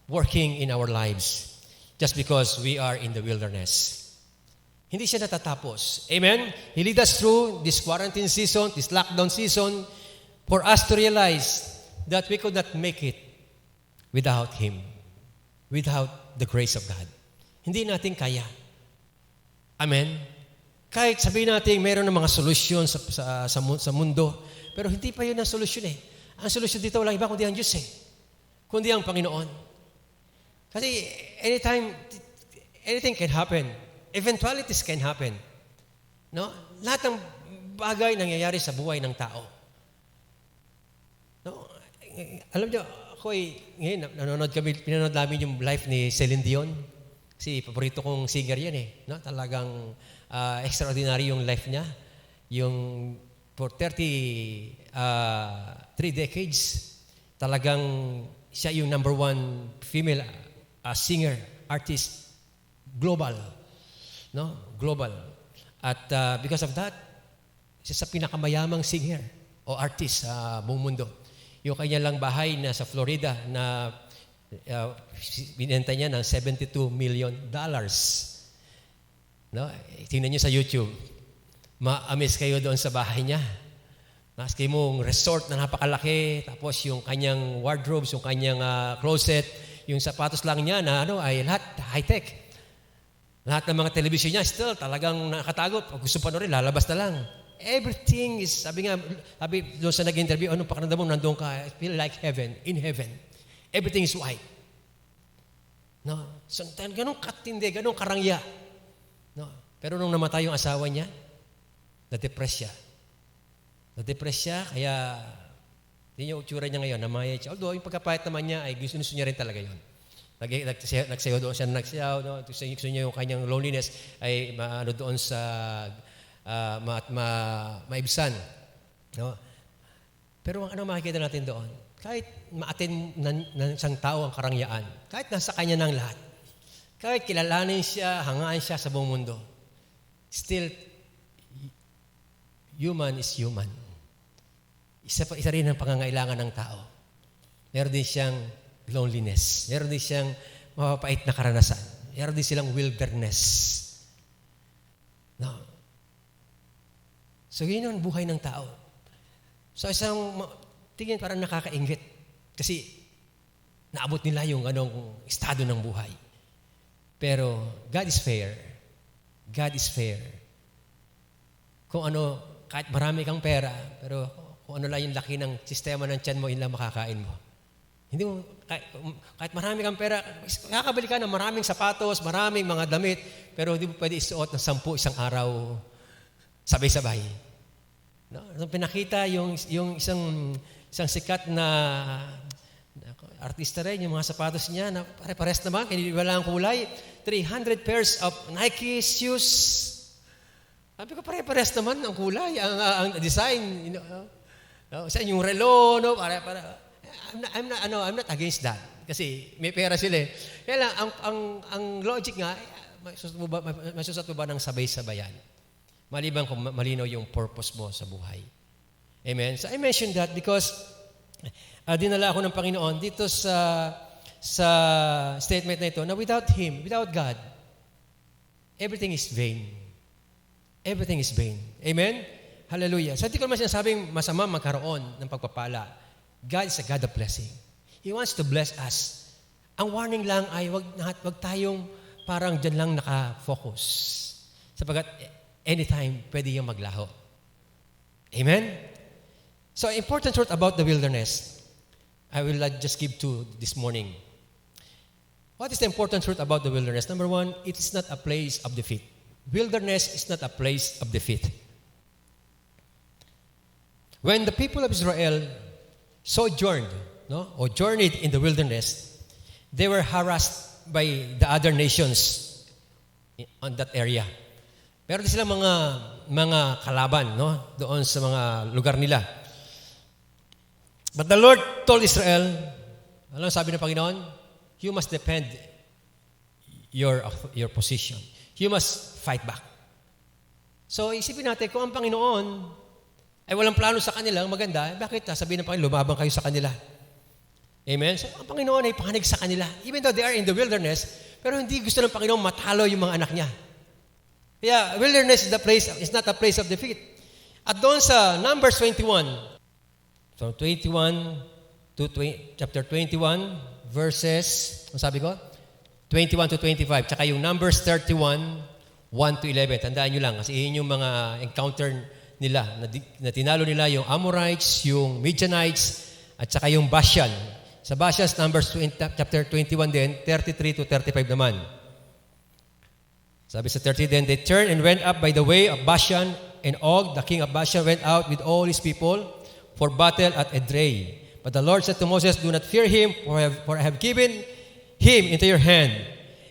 working in our lives just because we are in the wilderness. Hindi siya natatapos. Amen? He lead us through this quarantine season, this lockdown season, for us to realize that we could not make it without Him, without the grace of God. Hindi natin kaya. Amen? Kahit sabihin natin mayroon ng mga solusyon sa mundo, pero hindi pa yun ang solusyon eh. Ang solusyon dito walang iba kundi ang Diyos eh. Kundi ang Panginoon. Kasi anything can happen. Eventualities can happen. No? Lahat ng bagay nangyayari sa buhay ng tao. No? Alam niyo, ngayon, pinanood namin yung life ni Celine Dion. Kasi paborito kong singer yan eh. No? Talagang extraordinary yung life niya. Yung for 3 decades, talagang siya yung number 1 female singer, artist, global. No? Global. At because of that, siya sa pinakamayamang singer o artist sa buong mundo. Yung kanya lang bahay na sa Florida na binenta niya ng $72 million. No? Tingnan niyo sa YouTube. Ma-amaze kayo doon sa bahay niya. Maski mong resort na napakalaki, tapos yung kanyang wardrobes, yung kanyang closet, yung sapatos lang niya na ay lahat high-tech. Lahat ng mga television niya still talagang nakatago. Pag gusto pa rin, lalabas na lang. Everything is, sabi doon sa nag-interview, anong pakiramdam mo, nandun ka, I feel like heaven, in heaven. Everything is white. No? So, ganun katindi, ganun karangya. No? Pero nung namatay yung asawa niya, na-depress siya. Na-depress siya, kaya hindi niya utsura niya ngayon, namayay siya. Although, yung pagkapahit naman niya, ay gusto niya rin talaga yun. Nagsayaw doon siya, no? Gusto niya yung kanyang loneliness, ay doon sa maibsan. No? Pero ano makikita natin doon? Kahit maatin ng isang tao ang karangyaan, kahit nasa kanya ng lahat, kahit kilalanin siya, hangaan siya sa buong mundo, still, human is human. Isa rin ang pangangailangan ng tao. Meron din siyang loneliness. Meron din siyang mapapait na karanasan. Meron din silang wilderness. No. So, yun ang buhay ng tao. So, isang tingin parang nakakaingit. Kasi, naabot nila yung estado ng buhay. Pero, God is fair. God is fair. Kung kahit marami kang pera, pero kung ano lang yung laki ng sistema ng tiyan mo, yun lang makakain mo. Hindi mo, kahit marami kang pera, kakabili ka ng maraming sapatos, maraming mga damit, pero hindi mo pwede isuot ng 10 isang araw, sabay-sabay. No? Nung pinakita yung isang sikat na artista rin, yung mga sapatos niya, na pare-pares naman, wala ang kulay, 300 pairs of Nike shoes. Sabi ko, pare-pares naman ang kulay, ang design. Sa yung relo, no? I'm not against that. Kasi may pera sila eh. Kaya lang, ang logic nga, masusat mo ba ng sabay-sabayan? Maliban kung malinaw yung purpose mo sa buhay. Amen? So I mentioned that because dinala ako ng Panginoon dito sa statement na ito na without Him, without God, everything is vain. Everything is vain. Amen? Hallelujah. So, hindi ko naman sinasabing masama magkaroon ng pagpapala. God is a God of blessing. He wants to bless us. Ang warning lang ay wag tayong parang dyan lang nakafocus. Sapagat anytime pwede yung maglaho. Amen? So, important truth about the wilderness. I will just give two this morning. What is the important truth about the wilderness? Number one, it is not a place of defeat. Wilderness is not a place of defeat. When the people of Israel sojourned, or journeyed in the wilderness, they were harassed by the other nations on that area. Meron din silang mga kalaban, doon sa mga lugar nila. But the Lord told Israel, alam sabi ng Panginoon, you must defend your position. You must fight back. So, isipin natin, kung ang Panginoon ay walang plano sa kanila, maganda, bakit sabihin ng Panginoon, lumabang kayo sa kanila? Amen? So, ang Panginoon ay panig sa kanila. Even though they are in the wilderness, pero hindi gusto ng Panginoon matalo yung mga anak niya. Kaya, wilderness is not a place of defeat. At doon sa Numbers 21, so 21 to chapter 21, verses, ano sabi ko? 21 to 25. Tsaka yung Numbers 31, 1 to 11. Tandaan nyo lang, kasi yun yung mga encounter nila, na tinalo nila yung Amorites, yung Midianites, at saka yung Bashan. Sa Bashan, Numbers chapter 21 din, 33 to 35 naman. Sabi sa 30 then, they turned and went up by the way of Bashan, and Og, the king of Bashan, went out with all his people for battle at Edrei. But the Lord said to Moses, do not fear him, for I have given him into your hand,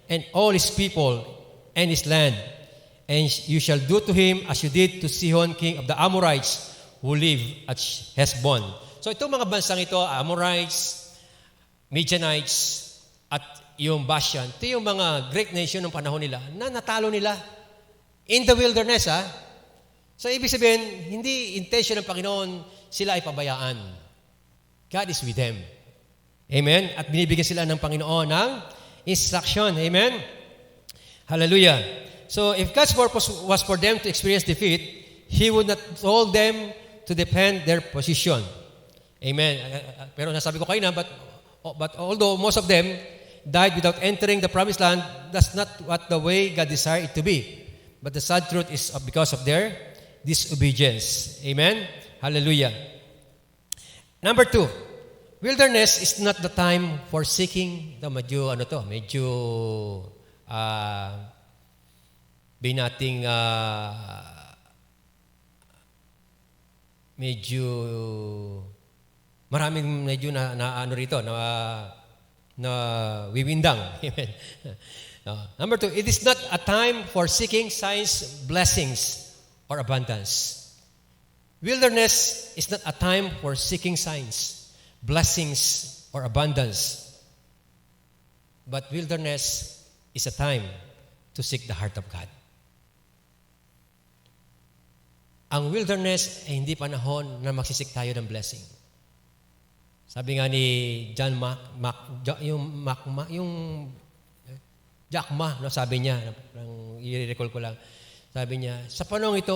and all his people, and his land. And you shall do to him as you did to Sihon, king of the Amorites, who live at Heshbon. So itong mga bansang ito, Amorites, Midianites, at yung Bashan, ito yung mga great nation ng panahon nila na natalo nila in the wilderness. So ibig sabihin, hindi intention ng Panginoon sila ay pabayaan. God is with them. Amen? At binibigyan sila ng Panginoon ng instruction. Amen? Hallelujah. So, if God's purpose was for them to experience defeat, He would not told them to defend their position. Amen. Pero nasabi ko kayo na, but although most of them died without entering the promised land, that's not what the way God desired it to be. But the sad truth is because of their disobedience. Amen? Hallelujah. Number 2, wilderness is not the time for seeking the medyo maraming medyo na ano rito na wiwindang. Amen. Number 2, it is not a time for seeking signs, blessings, or abundance. Wilderness is not a time for seeking signs, blessings, or abundance. But wilderness is a time to seek the heart of God. Ang wilderness ay hindi panahon na magsisik tayo ng blessing. Sabi nga ni John Jack Ma, no, sabi niya, i-recall ko lang, sabi niya, sa panahon ito,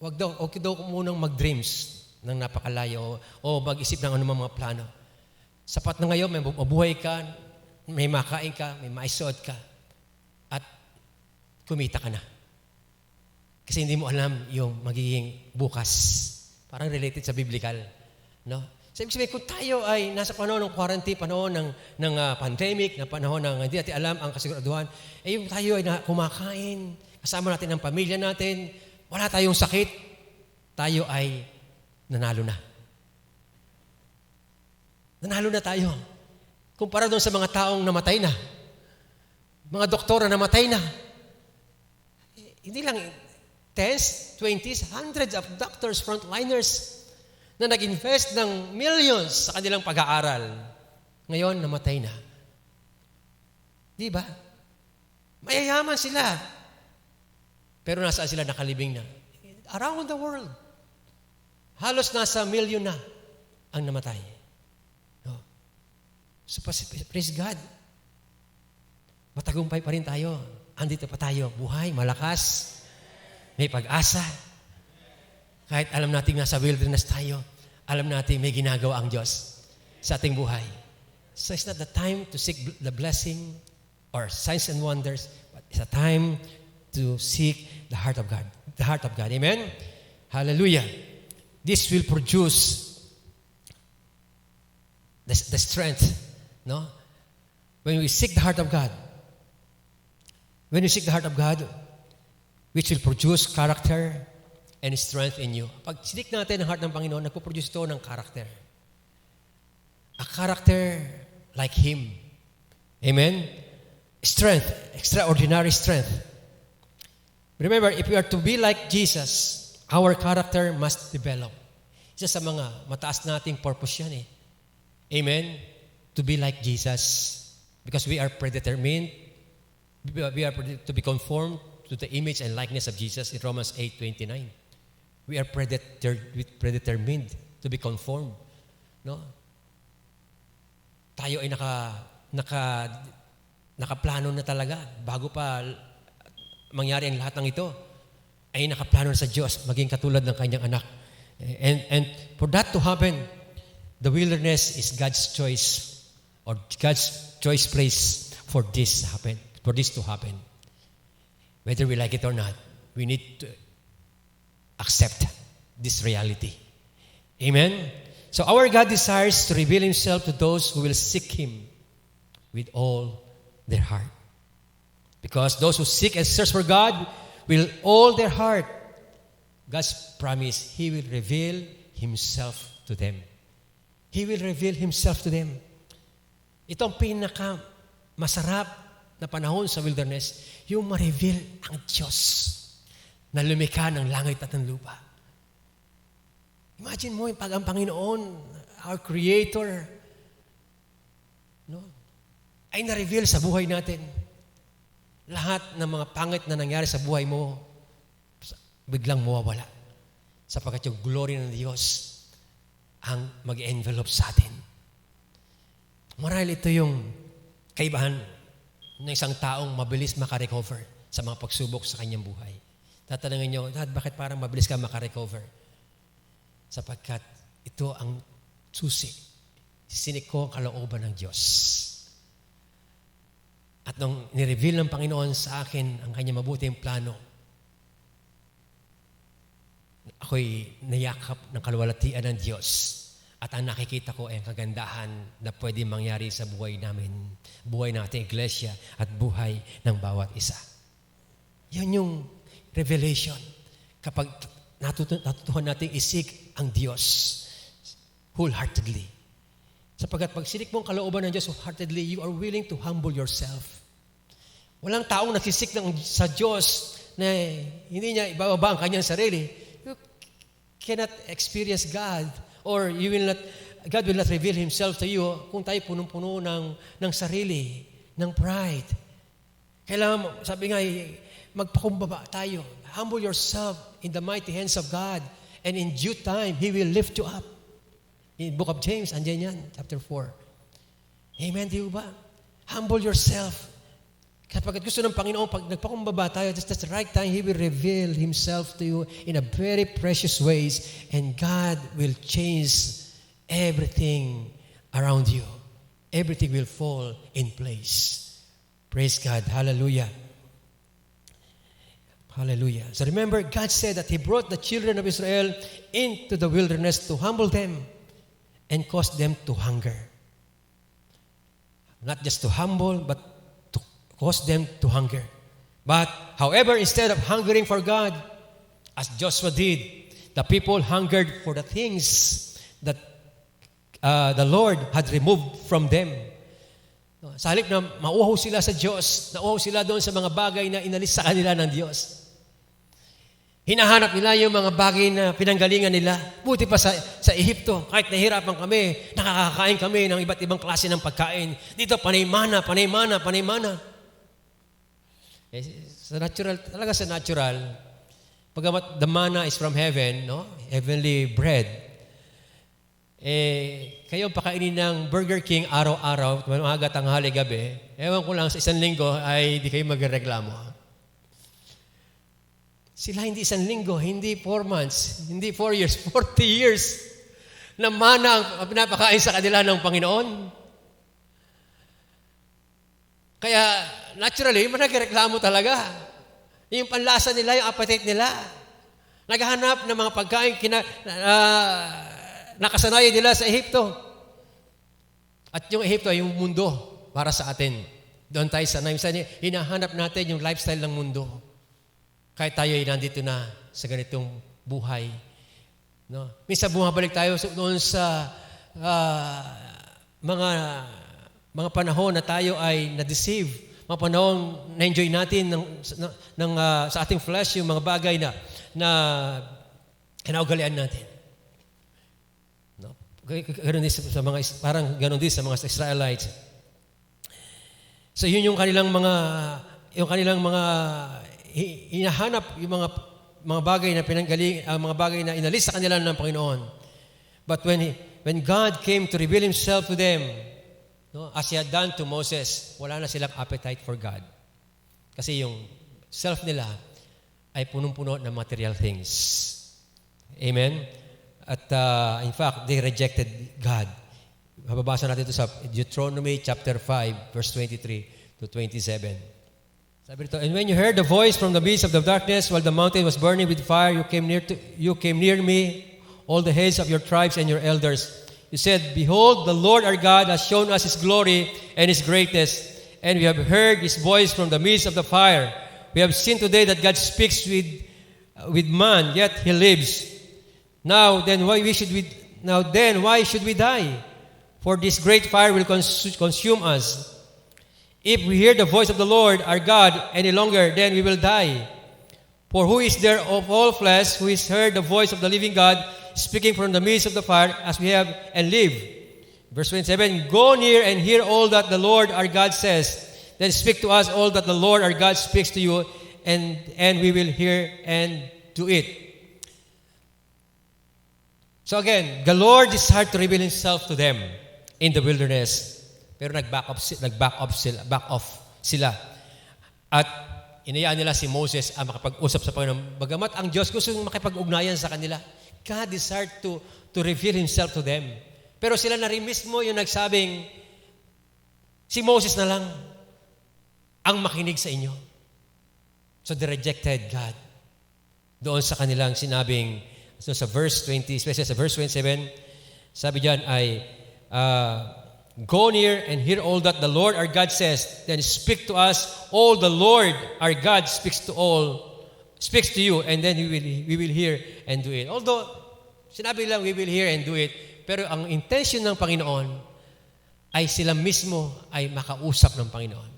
wag daw munang mag-dreams ng napakalayo o mag-isip ng anumang mga plano. Sapat na ngayon, may mabuhay ka, may makain ka, may maisuot ka, at kumita ka na. Kasi hindi mo alam yung magiging bukas. Parang related sa biblical. No? Sabi kung tayo ay nasa panahon ng quarantine, panahon ng pandemic, na panahon ng hindi natin alam ang kasiguraduhan, yung tayo ay kumakain, kasama natin ang pamilya natin, wala tayong sakit, tayo ay nanalo na. Nanalo na tayo. Kumpara doon sa mga taong namatay na. Mga doktor na namatay na. Hindi lang tens, 20s, hundreds of doctors, frontliners, na nag-invest ng millions sa kanilang pag-aaral. Ngayon, namatay na. Di ba? Mayayaman sila. Pero nasaan sila nakalibing na? Around the world. Halos nasa million na ang namatay. No? So, praise God. Matagumpay pa rin tayo. Andito pa tayo. Buhay, malakas, may pag-asa. Kahit alam natin nasa wilderness tayo, alam natin may ginagawa ang Diyos sa ating buhay. So it's not the time to seek the blessing or signs and wonders, but it's a time to seek the heart of God. The heart of God. Amen? Hallelujah. This will produce the strength. No? When we seek the heart of God, which will produce character and strength in you. Pag sinik natin ang heart ng Panginoon, nagpo-produce ito ng character. A character like Him. Amen? Strength, extraordinary strength. Remember, if we are to be like Jesus, our character must develop. Isa sa mga mataas nating purpose yan eh. Amen? To be like Jesus. Because we are predetermined. We are to be conformed to the image and likeness of Jesus in Romans 8:29. We are predetermined to be conformed. No? Tayo ay nakaplano na talaga. Bago pa mangyari ang lahat ng ito, ay nakaplano na sa Diyos, maging katulad ng kanyang anak. And for that to happen, the wilderness is God's choice or God's choice place for this to happen. Whether we like it or not, we need to accept this reality. Amen? So our God desires to reveal Himself to those who will seek Him with all their heart. Because those who seek and search for God with all their heart, God's promise, He will reveal Himself to them. He will reveal Himself to them. Ito ang pinaka-masarap na panahon sa wilderness, yung ma-reveal ang Diyos na lumikha ng langit at ng lupa. Imagine mo yung pag ang Panginoon, our Creator, no, ay na-reveal sa buhay natin. Lahat ng mga pangit na nangyari sa buhay mo, biglang mawawala. Sapagkat yung glory ng Diyos ang mag-envelope sa atin. Marahil ito yung kaibahan ng isang taong mabilis makarecover sa mga pagsubok sa kanyang buhay. Tatanungin nyo, Dad, bakit parang mabilis ka makarecover? Sapagkat ito ang susi. Sinik ko ang kalooban ng Diyos. At nung nireveal ng Panginoon sa akin ang kanyang mabuting plano, ako'y nayakap ng kaluwalhatian ng Diyos. At ang nakikita ko ay ang kagandahan na pwede mangyari sa buhay namin, buhay ng ating iglesia at buhay ng bawat isa. Yan yung revelation. Kapag natutuhan natin isik ang Diyos wholeheartedly. Sapagkat pag sinik mo ang kalooban ng Diyos wholeheartedly, you are willing to humble yourself. Walang taong nagsisik sa Diyos na hindi niya ibababa ang kanyang sarili. You cannot experience God or God will not reveal Himself to you kung tayo punong-puno ng sarili, ng pride. Kailangan, sabi nga, magpakumbaba tayo. Humble yourself in the mighty hands of God, and in due time, He will lift you up. In Book of James, andyan yan, chapter 4. Amen, di ba? Humble yourself. Kapag gusto ng Panginoon, pag nagpakumbaba tayo, just at the right time, He will reveal Himself to you in a very precious ways, and God will change everything around you. Everything will fall in place. Praise God. Hallelujah. Hallelujah. So remember, God said that He brought the children of Israel into the wilderness to humble them and cause them to hunger. Not just to humble, but to cause them to hunger. But, however, instead of hungering for God, as Joshua did, the people hungered for the things that the Lord had removed from them. Sa halip na mauhaw sila sa Diyos, nauhaw sila doon sa mga bagay na inalis sa kanila ng Diyos. Hinahanap nila yung mga bagay na pinanggalingan nila. Buti pa sa Ehipto, kahit nahirapan kami, nakakakain kami ng iba't ibang klase ng pagkain. Dito, panay-mana. Sa natural, pagamat the manna is from heaven, no? Heavenly bread. Kayo pakainin ng Burger King araw-araw, umaga, tanghali, gabi. Ewan ko lang, sa isang linggo ay di kayo magreklamo. Sila hindi isang linggo, hindi 4 months, hindi 4 years, 40 years na mana ang pinapakain sa kanila ng Panginoon. Kaya, naturally, nagreklamo talaga. Yung panlasa nila, yung appetite nila. Naghahanap ng mga pagkain nakasanayan nila sa Ehipto. At yung Ehipto ay yung mundo para sa atin. Doon tayo sanay. Hinahanap natin yung lifestyle ng mundo. Kahit tayo ay nandito na sa ganitong buhay. No? Minsan bumabalik tayo noon sa mga panahon na tayo ay na-deceive. Mga panahon na-enjoy natin sa ating flesh yung mga bagay na kinaugalian natin. No? Ganon din sa mga, parang ganon din sa mga Israelites. So yun yung kanilang mga hinahanap yung mga bagay na pinanggaling, mga bagay na inalis sa kanila ng Panginoon. But when God came to reveal Himself to them, no, as He had done to Moses, wala na silang appetite for God. Kasi yung self nila ay punong-puno ng material things. Amen? At in fact, they rejected God. Mababasa natin ito sa Deuteronomy chapter 5, verse 23 to 27. Sabi rito, and when you heard the voice from the midst of the darkness while the mountain was burning with fire, you came near me, all the heads of your tribes and your elders. You said, behold, the Lord our God has shown us His glory and His greatness, and we have heard His voice from the midst of the fire. We have seen today that God speaks with man, yet He lives. Now then, why should we die? For this great fire will consume us. If we hear the voice of the Lord our God any longer, then we will die. For who is there of all flesh who has heard the voice of the living God speaking from the midst of the fire as we have and live? Verse 27, go near and hear all that the Lord our God says. Then speak to us all that the Lord our God speaks to you, and we will hear and do it. So again, the Lord desired to reveal Himself to them in the wilderness. Pero nag-back off sila. At inayaan nila si Moses ang makapag-usap sa Panginoon. Bagamat ang Diyos gusto makipag-ugnayan sa kanila, God desired to reveal Himself to them. Pero sila na rin mismo yung nagsabing, si Moses na lang ang makinig sa inyo. So they rejected God. Doon sa kanilang sinabing, so sa verse 20, especially sa verse 27, sabi diyan ay, go near and hear all that the Lord our God says. Then speak to us all the Lord our God speaks to you, and then we will hear and do it. Although, sinabi lang we will hear and do it, pero ang intention ng Panginoon ay sila mismo ay makausap ng Panginoon.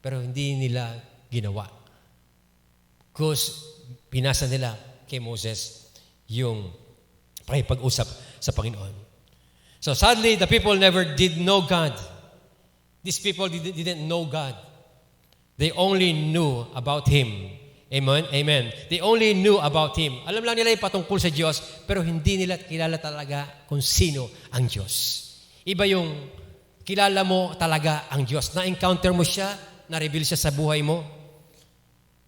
Pero hindi nila ginawa. Because pinasa nila kay Moses yung pakipag-usap sa Panginoon. So sadly, the people never did know God. These people didn't know God. They only knew about Him. Amen? Amen. They only knew about Him. Alam lang nila yung patungkol sa Diyos, pero hindi nila kilala talaga kung sino ang Diyos. Iba yung kilala mo talaga ang Diyos. Na-encounter mo siya, na-reveal siya sa buhay mo.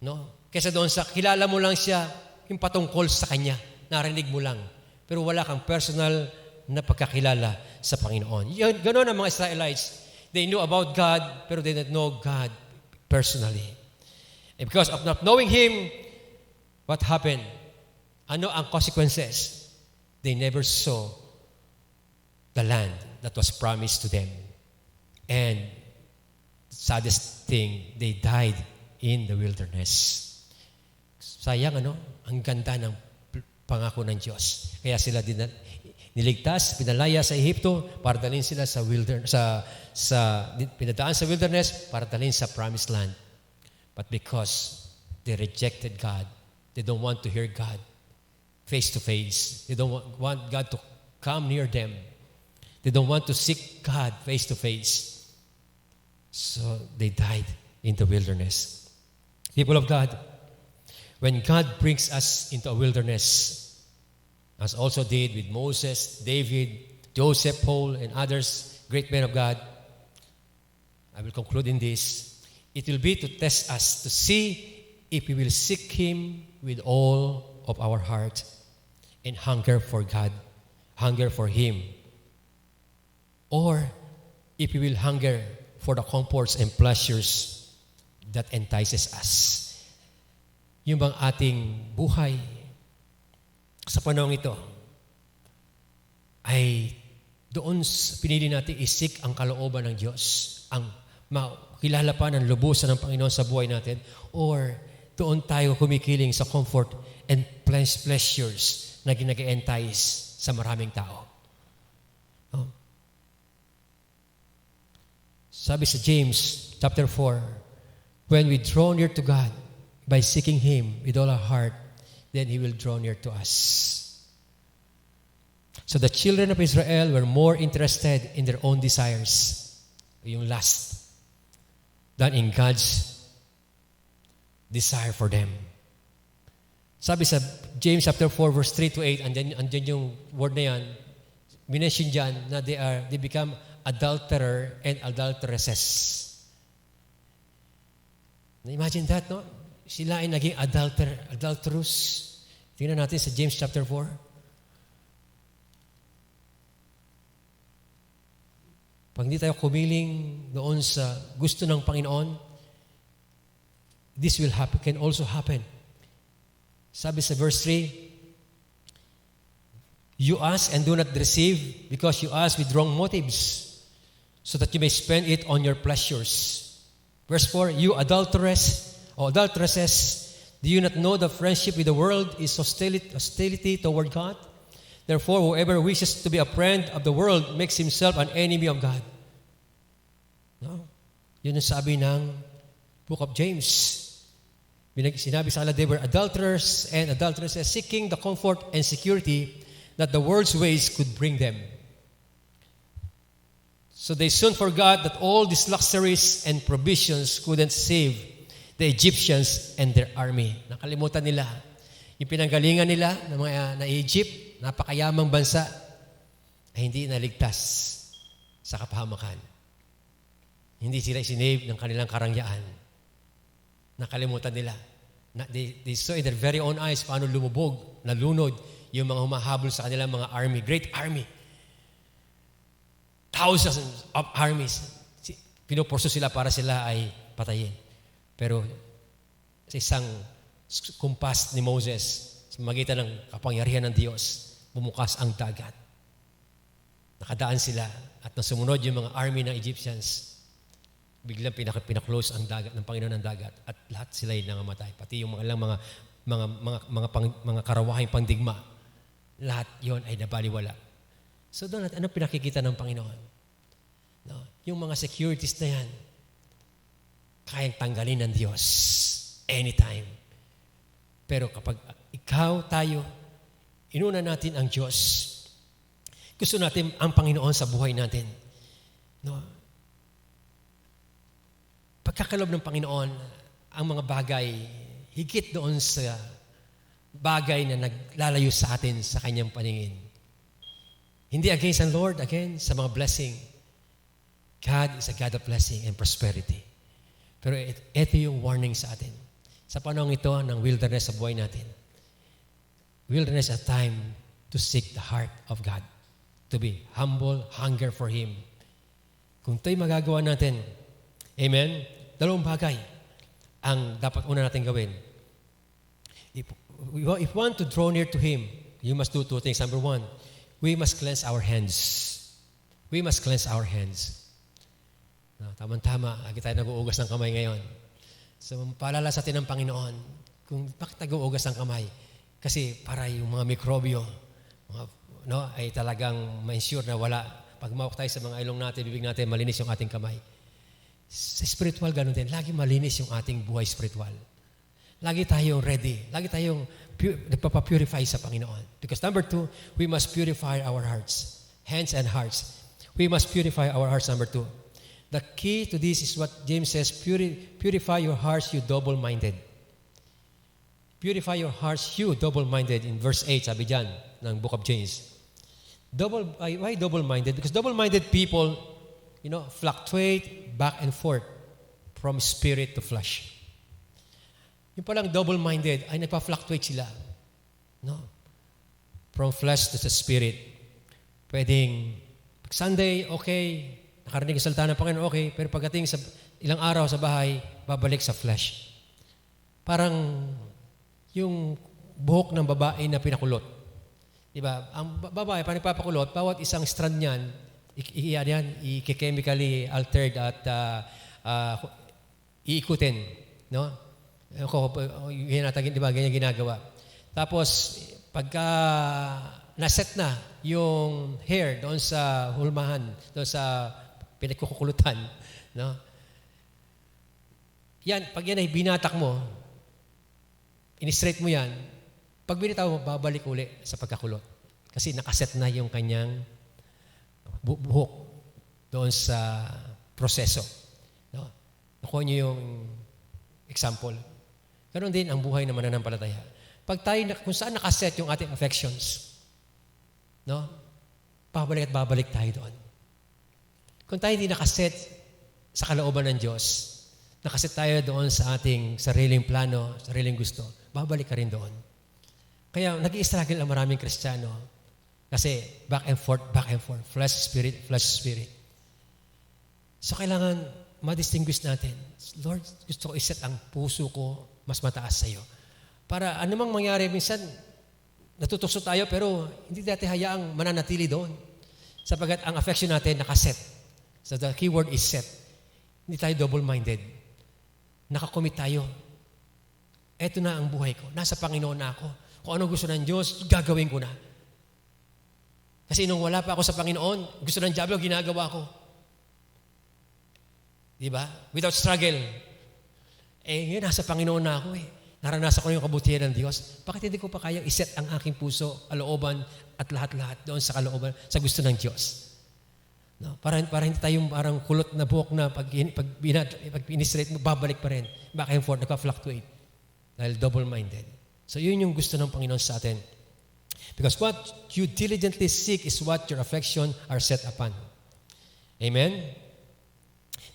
No? Kesa doon sa kilala mo lang siya, yung patungkol sa Kanya. Narinig mo lang. Pero wala kang personal na pagkakilala sa Panginoon. Ganon ang mga Israelites. They knew about God, pero they didn't know God personally. And because of not knowing Him, what happened? Ano ang consequences? They never saw the land that was promised to them. And saddest thing, they died in the wilderness. Sayang, ang ganda ng pangako ng Diyos. Kaya sila niligtas, pinalaya sa Ehipto para dalhin sila sa wilderness, pinadaan sa wilderness para dalhin sa promised land. But because they rejected God, they don't want to hear God face to face. They don't want God to come near them. They don't want to seek God face to face. So they died in the wilderness. People of God, when God brings us into a wilderness, as also did with Moses, David, Joseph, Paul, and others, great men of God, I will conclude in this. It will be to test us, to see if we will seek Him with all of our heart and hunger for God, hunger for Him. Or if we will hunger for the comforts and pleasures that entices us. Yung bang ating buhay sa panahon ito ay doon pinili natin isik ang kalooban ng Diyos, ang makilala pa ng lubusan ng Panginoon sa buhay natin, or doon tayo kumikiling sa comfort and pleasures na ginag-entice sa maraming tao. Sabi sa James chapter 4, when we draw near to God by seeking Him with all our heart, then He will draw near to us. So the children of Israel were more interested in their own desires, yung lust, than in God's desire for them. Sabi sa James chapter 4 verse 3 to 8, andyan yung word na yan, minention dyan na they become adulterer and adulteresses. Imagine that, no? Sila ay naging adulterous. Tingnan natin sa James chapter 4. Pag hindi tayo kumiling doon sa gusto ng Panginoon, this will happen, can also happen. Sabi sa verse 3, you ask and do not receive because you ask with wrong motives, so that you may spend it on your pleasures. Verse 4, you adulterers, or adulteresses, do you not know the friendship with the world is hostility toward God? Therefore, whoever wishes to be a friend of the world makes himself an enemy of God. No? Yun ang sabi ng Book of James. Sinabi sa kanila, they were adulterers and adulteresses seeking the comfort and security that the world's ways could bring them. So they soon forgot that all these luxuries and provisions couldn't save the Egyptians and their army. Nakalimutan nila yung pinanggalingan nila ng mga na Egypt, napakayamang bansa, ay hindi naligtas sa kapahamakan. Hindi sila isinave ng kanilang karangyaan. Nakalimutan nila. They saw in their very own eyes paano lumubog, nalunod yung mga humahabol sa kanilang mga army, great army. Thousands of armies. Pinupurso sila para sila ay patayin. Pero sa isang kumpas ni Moses, sa magitan ng kapangyarihan ng Diyos, bumukas ang dagat. Nakadaan sila at nasumunod yung mga army ng Egyptians. Biglang pinaklose ang dagat ng Panginoon ng dagat at lahat sila ay nangamatay. Pati yung mga karawahing pangdigma. Lahat yon ay nabaliwala. So doon natin, ano pinakikita ng Panginoon? No, yung mga securities na yan, kayang tanggalin ng Diyos anytime. Pero kapag tayo, inuna natin ang Diyos, gusto natin ang Panginoon sa buhay natin. No? Pagkakalob ng Panginoon, ang mga bagay, higit doon sa bagay na naglalayo sa atin sa Kanyang paningin. Hindi against ang Lord, again, sa mga blessing. God is a God of blessing and prosperity. Pero ito yung warning sa atin. Sa panahon ito ng wilderness sa buhay natin. Wilderness is a time to seek the heart of God. To be humble, hunger for Him. Kung ito'y magagawa natin, amen, dalawang bagay ang dapat una natin gawin. If we want to draw near to Him, you must do two things. Number one, we must cleanse our hands. We must cleanse our hands. No, tama-tama, lagi tayo nag-uugas ng kamay ngayon. So, paalala sa atin ng Panginoon, kung bakit nag-uugas ng kamay? Kasi para yung mga mikrobyo, ay talagang ma-ensure na wala. Pag mawak tayo sa mga ilong natin, bibig natin, malinis yung ating kamay. Sa spiritual, ganun din. Lagi malinis yung ating buhay spiritual. Lagi tayong ready. Lagi tayong nagpapapurify sa Panginoon. Because number two, we must purify our hearts. Hands and hearts. We must purify our hearts, number two. The key to this is what James says, purify your hearts, you double-minded. Purify your hearts, you double-minded. In verse 8, sabi dyan, ng book of James. Why double-minded? Because double-minded people, fluctuate back and forth from spirit to flesh. Yung palang double-minded ay nagpa-fluctuate sila. No? From flesh to the spirit. Pwedeng, pag Sunday, okay, nakarinig ang salita ng Panginoon, okay, pero pagdating sa ilang araw sa bahay, babalik sa flesh. Parang yung buhok ng babae na pinakulot. Diba? Ang babae, pag nagpapakulot, bawat isang strand niyan, i-chemically altered at iikutin. No? Yun natagin, diba? Ganyan ginagawa. Tapos, pagka naset na yung hair doon sa hulmahan, doon sa pinagkukulutan, no? Yan, pag yan ay binatak mo, in-straight mo yan, pag binitaw mo, babalik uli sa pagkakulot. Kasi nakaset na yung kanyang buhok doon sa proseso. No? Nakuha niyo yung example. Ganon din ang buhay ng mananampalataya. Pag tayo, kung saan nakaset yung ating affections, no? Babalik at babalik tayo doon. Kung tayo hindi nakaset sa kalooban ng Diyos, nakaset tayo doon sa ating sariling plano, sariling gusto, babalik ka rin doon. Kaya nag-i-struggle ang maraming Kristiyano kasi back and forth, flesh, spirit. So kailangan ma-distinguish natin, Lord, gusto ko iset ang puso ko mas mataas sa iyo. Para anumang mangyari, minsan natutukso tayo pero hindi natin hayaang mananatili doon. Sapagkat ang affection natin nakaset. So the key word is set. Hindi tayo double-minded. Nakakommit tayo. Eto na ang buhay ko. Nasa Panginoon na ako. Kung ano gusto ng Diyos, gagawin ko na. Kasi nung wala pa ako sa Panginoon, gusto ng Diablo, ginagawa ko. Diba? Without struggle. Ngayon, nasa Panginoon na ako Naranasan ko yung kabutihan ng Diyos. Bakit hindi ko pa kayang iset ang aking puso, kalooban, at lahat-lahat doon sa kalooban, sa gusto ng Diyos? No? Para hindi tayong parang kulot na buhok na pag in-straight mo, babalik pa rin. Back and forth, nagpa-fluctuate. Dahil double-minded. So yun yung gusto ng Panginoon sa atin. Because what you diligently seek is what your affection are set upon. Amen?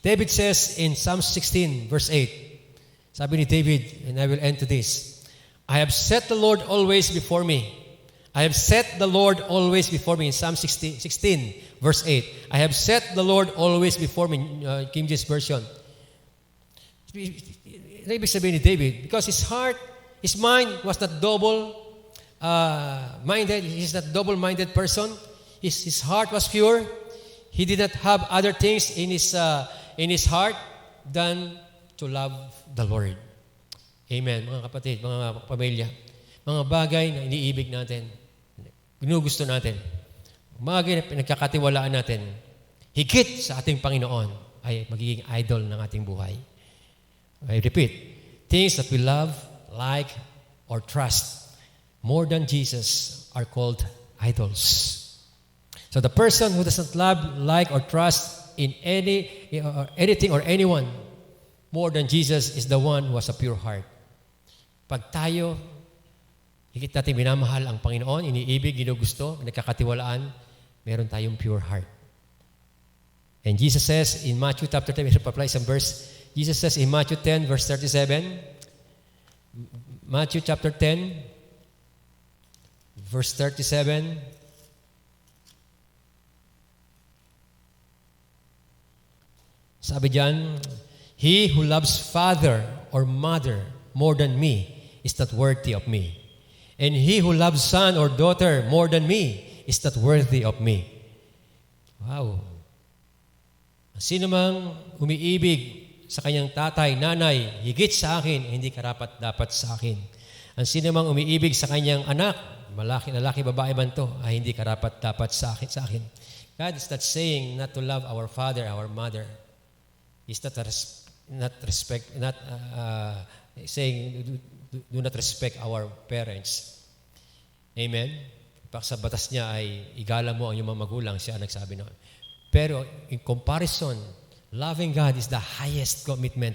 David says in Psalm 16, verse 8, sabi ni David, and I will end to this, I have set the Lord always before me. I have set the Lord always before me. In Psalm 16, verse 8, I have set the Lord always before me. King James Version. Ibig sabihin ni David, because his heart, his mind was not double-minded. He's not double-minded person. His heart was pure. He did not have other things in his heart than to love the Lord. Amen. Mga kapatid, mga pamilya, mga bagay na iniibig natin, ginugusto natin, bagay na pinagkakatiwalaan natin, higit sa ating Panginoon ay magiging idol ng ating buhay. I repeat, things that we love, like, or trust more than Jesus are called idols. So the person who doesn't love, like, or trust in anything or anyone more than Jesus is the one who has a pure heart. Pag tayo, higit natin minamahal ang Panginoon, iniibig, ginugusto, nagkakatiwalaan, meron tayong pure heart. And Jesus says in Matthew chapter 10, we should apply some verse. Jesus says in Matthew 10, verse 37, Matthew chapter 10, verse 37, sabi diyan, he who loves father or mother more than me is not worthy of me. And he who loves son or daughter more than me is not worthy of me. Wow. Sino mang umiibig sa kanyang tatay, nanay, higit sa akin, hindi karapat-dapat sa akin. Ang sino mang umiibig sa kanyang anak, lalaki, babae man to, ay hindi karapat-dapat sa akin. God is not saying not to love our father, our mother. He's saying do not respect our parents. Amen? Pag sa batas niya ay igala mo ang iyong mga magulang, siya ang nagsabi noon. Pero in comparison, loving God is the highest commitment.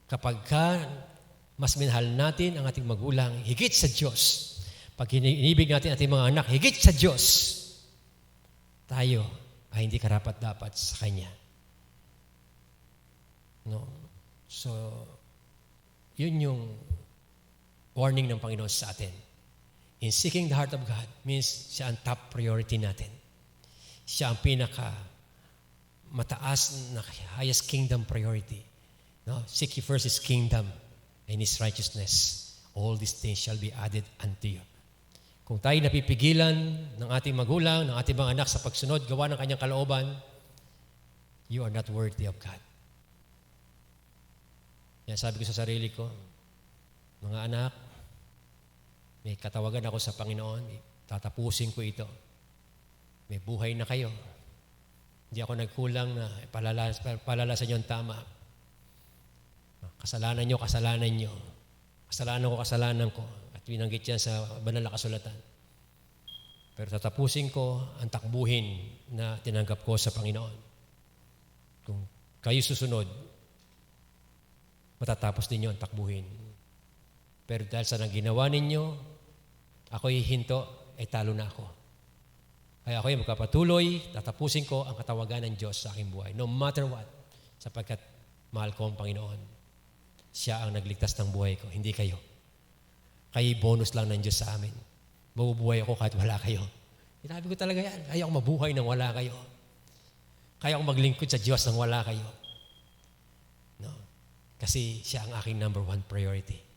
Kapag mas minahal natin ang ating magulang, higit sa Diyos. Pag inibig natin ating mga anak, higit sa Diyos, tayo ay hindi karapat-dapat sa Kanya. No? So, yun yung warning ng Panginoon sa atin. In seeking the heart of God means siya ang top priority natin. Siya ang pinaka mataas na highest kingdom priority. No? Seek ye first His kingdom and His righteousness. All these things shall be added unto you. Kung tayo napipigilan ng ating magulang, ng ating mga anak sa pagsunod, gawa ng kanyang kalooban, you are not worthy of God. Yan, sabi ko sa sarili ko, mga anak, may katawagan ako sa Panginoon, tatapusin ko ito. May buhay na kayo. Hindi ako nagkulang na palalasan niyo ang tama. Kasalanan niyo. Kasalanan ko. At binanggit yan sa banal na kasulatan. Pero tatapusin ko ang takbuhin na tinanggap ko sa Panginoon. Kung kayo susunod, matatapos ninyo ang takbuhin. Pero dahil sa nang ginawa ninyo, ako'y hinto, ay talo na ako. Kaya ako'y magpapatuloy, tatapusin ko ang katawagan ng Diyos sa aking buhay. No matter what, sapagkat mahal ko ang Panginoon. Siya ang nagligtas ng buhay ko, hindi kayo. Kayo'y bonus lang ng Diyos sa amin. Mabubuhay ako kahit wala kayo. Sinabi ko talaga yan, kaya ako mabuhay nang wala kayo. Kaya ako maglingkod sa Diyos nang wala kayo. No? Kasi siya ang aking number one priority.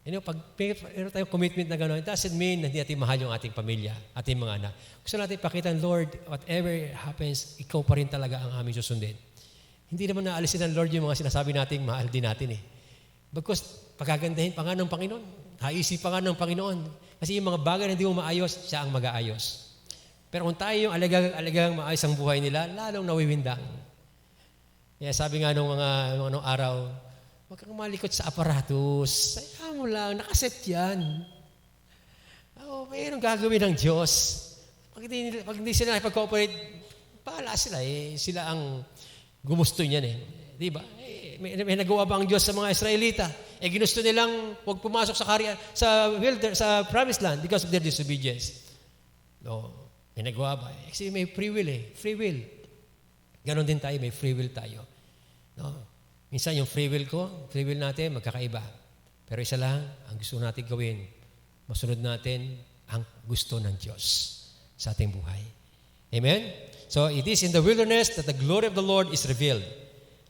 Pag meron tayong commitment na gano'n, it doesn't mean na hindi natin mahal yung ating pamilya, ating mga anak. Gusto natin pakita, Lord, whatever happens, ikaw pa rin talaga ang aming susundin. Hindi naman naalisin ng Lord yung mga sinasabi natin, mahal din natin eh. Bagkus, pagagandahin pa nga ng Panginoon, haisip pa nga ng Panginoon. Kasi yung mga bagay na hindi mo maayos, siya ang mag-aayos. Pero kung tayo yung alagang maayos ang buhay nila, lalong nawiwindang. Kaya sabi nga nung mga araw, huwag kang malikot sa aparatus. Saya mo lang, nakaset yan. Mayroong gagawin ng Diyos. Pag hindi sila nakipag-cooperate, pahala sila eh. Sila ang gumusto niyan eh. Di ba? May nagawa ba ang Diyos sa mga Israelita? Ginusto nilang huwag pumasok sa promised land because of their disobedience. No. May nagawa ba? Kasi may free will eh. Free will. Ganon din tayo, may free will tayo. No? Minsan yung free will natin, magkakaiba. Pero isa lang, ang gusto natin gawin, masunod natin ang gusto ng Diyos sa ating buhay. Amen? So, it is in the wilderness that the glory of the Lord is revealed.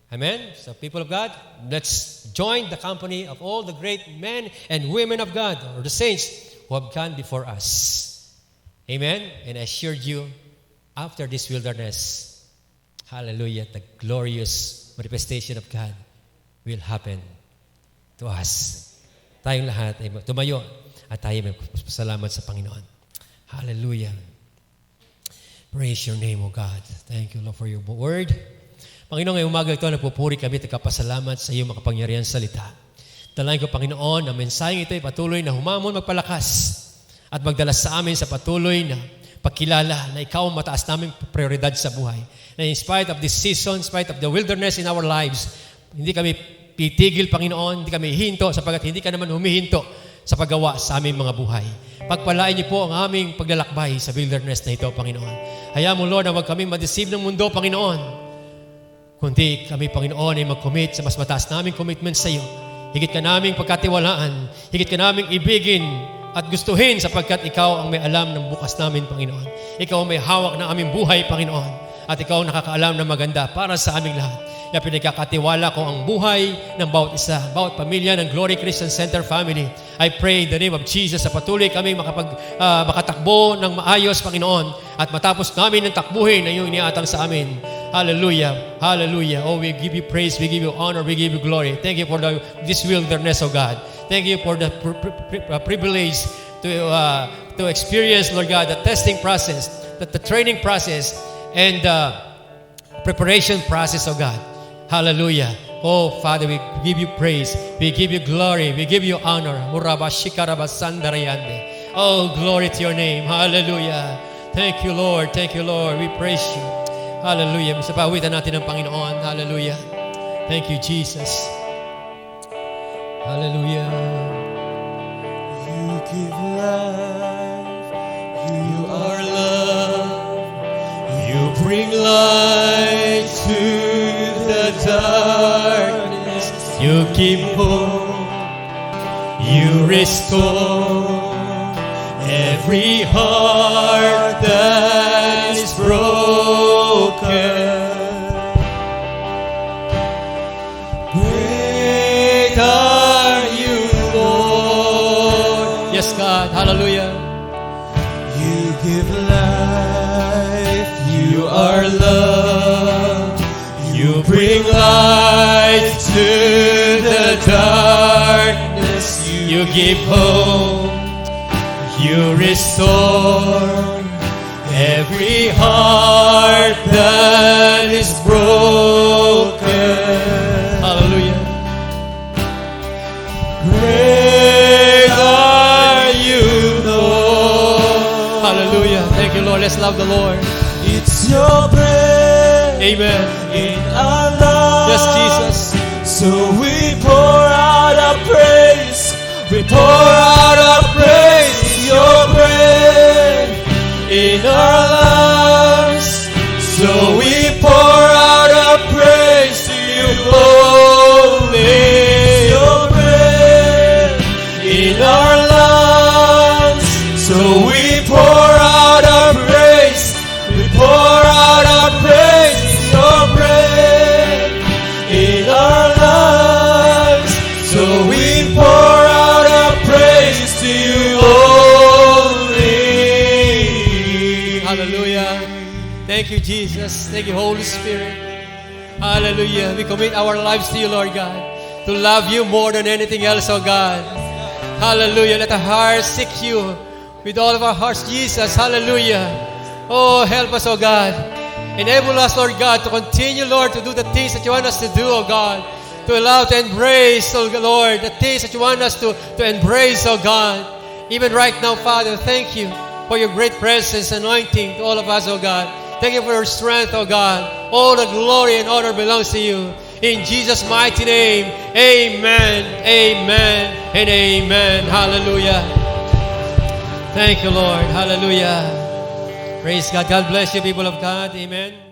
Amen? So, people of God, let's join the company of all the great men and women of God, or the saints who have gone before us. Amen? And I assure you, after this wilderness, hallelujah, the glorious manifestation of God will happen to us. Tayong lahat ay tumayo at tayo may pasalamat sa Panginoon. Hallelujah. Praise your name, O God. Thank you, Lord, for your word. Panginoon, ngayong umaga ito, nagpupuri kami at nagkapasalamat sa iyong makapangyarihan salita. Dalayan ko, Panginoon, ang mensaheng ito ay patuloy na humamon, magpalakas at magdala sa amin sa patuloy na pagkilala na ikaw ang mataas naming prioridad sa buhay. Na in spite of this season, in spite of the wilderness in our lives, hindi kami titigil, Panginoon, hindi kami hinto sapagkat hindi ka naman humihinto sa paggawa sa aming mga buhay. Pagpalain niyo po ang aming paglalakbay sa wilderness na ito, Panginoon. Hayaan mo, Lord, na huwag kaming ma-deceive ng mundo, Panginoon. Kundi kami, Panginoon, ay mag-commit sa mas mataas naming commitment sa iyo. Higit ka naming pagkatiwalaan, higit ka naming ibigin at gustuhin sapagkat ikaw ang may alam ng bukas namin, Panginoon. Ikaw ang may hawak ng aming buhay, Panginoon. At ikaw ang nakakaalam ng maganda para sa aming lahat. Kaya pinagkakatiwala ko ang buhay ng bawat isa, bawat pamilya ng Glory Christian Center family. I pray in the name of Jesus sa patuloy kami makatakbo ng maayos, Panginoon. At matapos namin ng takbuhin na iyong iniatang sa amin. Hallelujah. Hallelujah. Oh, we give you praise, we give you honor, we give you glory. Thank you for this wilderness, oh God. Thank you for the privilege to experience, Lord God, the testing process, the training process, and preparation process, oh God. Hallelujah. Oh, Father, we give you praise. We give you glory. We give you honor. Oh, glory to your name. Hallelujah. Thank you, Lord. Thank you, Lord. We praise you. Hallelujah. Masapawitan natin ng Panginoon. Hallelujah. Thank you, Jesus. Hallelujah. You give life. You are love. You bring light to the darkness. You give hope. You restore every heart that is broken. Great are you, Lord. Yes, God. Hallelujah. You give life. You are love. You bring light to the darkness. You give hope. You restore every heart that is broken. Hallelujah. Great are you, Lord. Hallelujah. Thank you, Lord. Let's love the Lord. It's your breath Amen. in our lives. Yes, Jesus. So we pour out our praise. We pour out our praise. Your breath in our lives. So we pour out our praise to you only. Your breath in our lives. So we pour out our praise. We pour out our praise. Your breath in our lives. So we pour out our praise to you only. Hallelujah. Thank you, Jesus. Thank you, Holy Spirit. Hallelujah. We commit our lives to you, Lord God, to love you more than anything else, oh God. Hallelujah. Let our hearts seek you with all of our hearts, Jesus. Hallelujah. Oh, help us, oh God. Enable us, Lord God, to continue, Lord, to do the things that you want us to do, oh God. To allow, to embrace, oh Lord, the things that you want us to embrace, oh God. Even right now, Father, thank you for your great presence, anointing to all of us, oh God. Thank you for your strength, oh God. All the glory and honor belongs to you. In Jesus' mighty name, amen, amen, and amen. Hallelujah. Thank you, Lord. Hallelujah. Praise God. God bless you, people of God. Amen.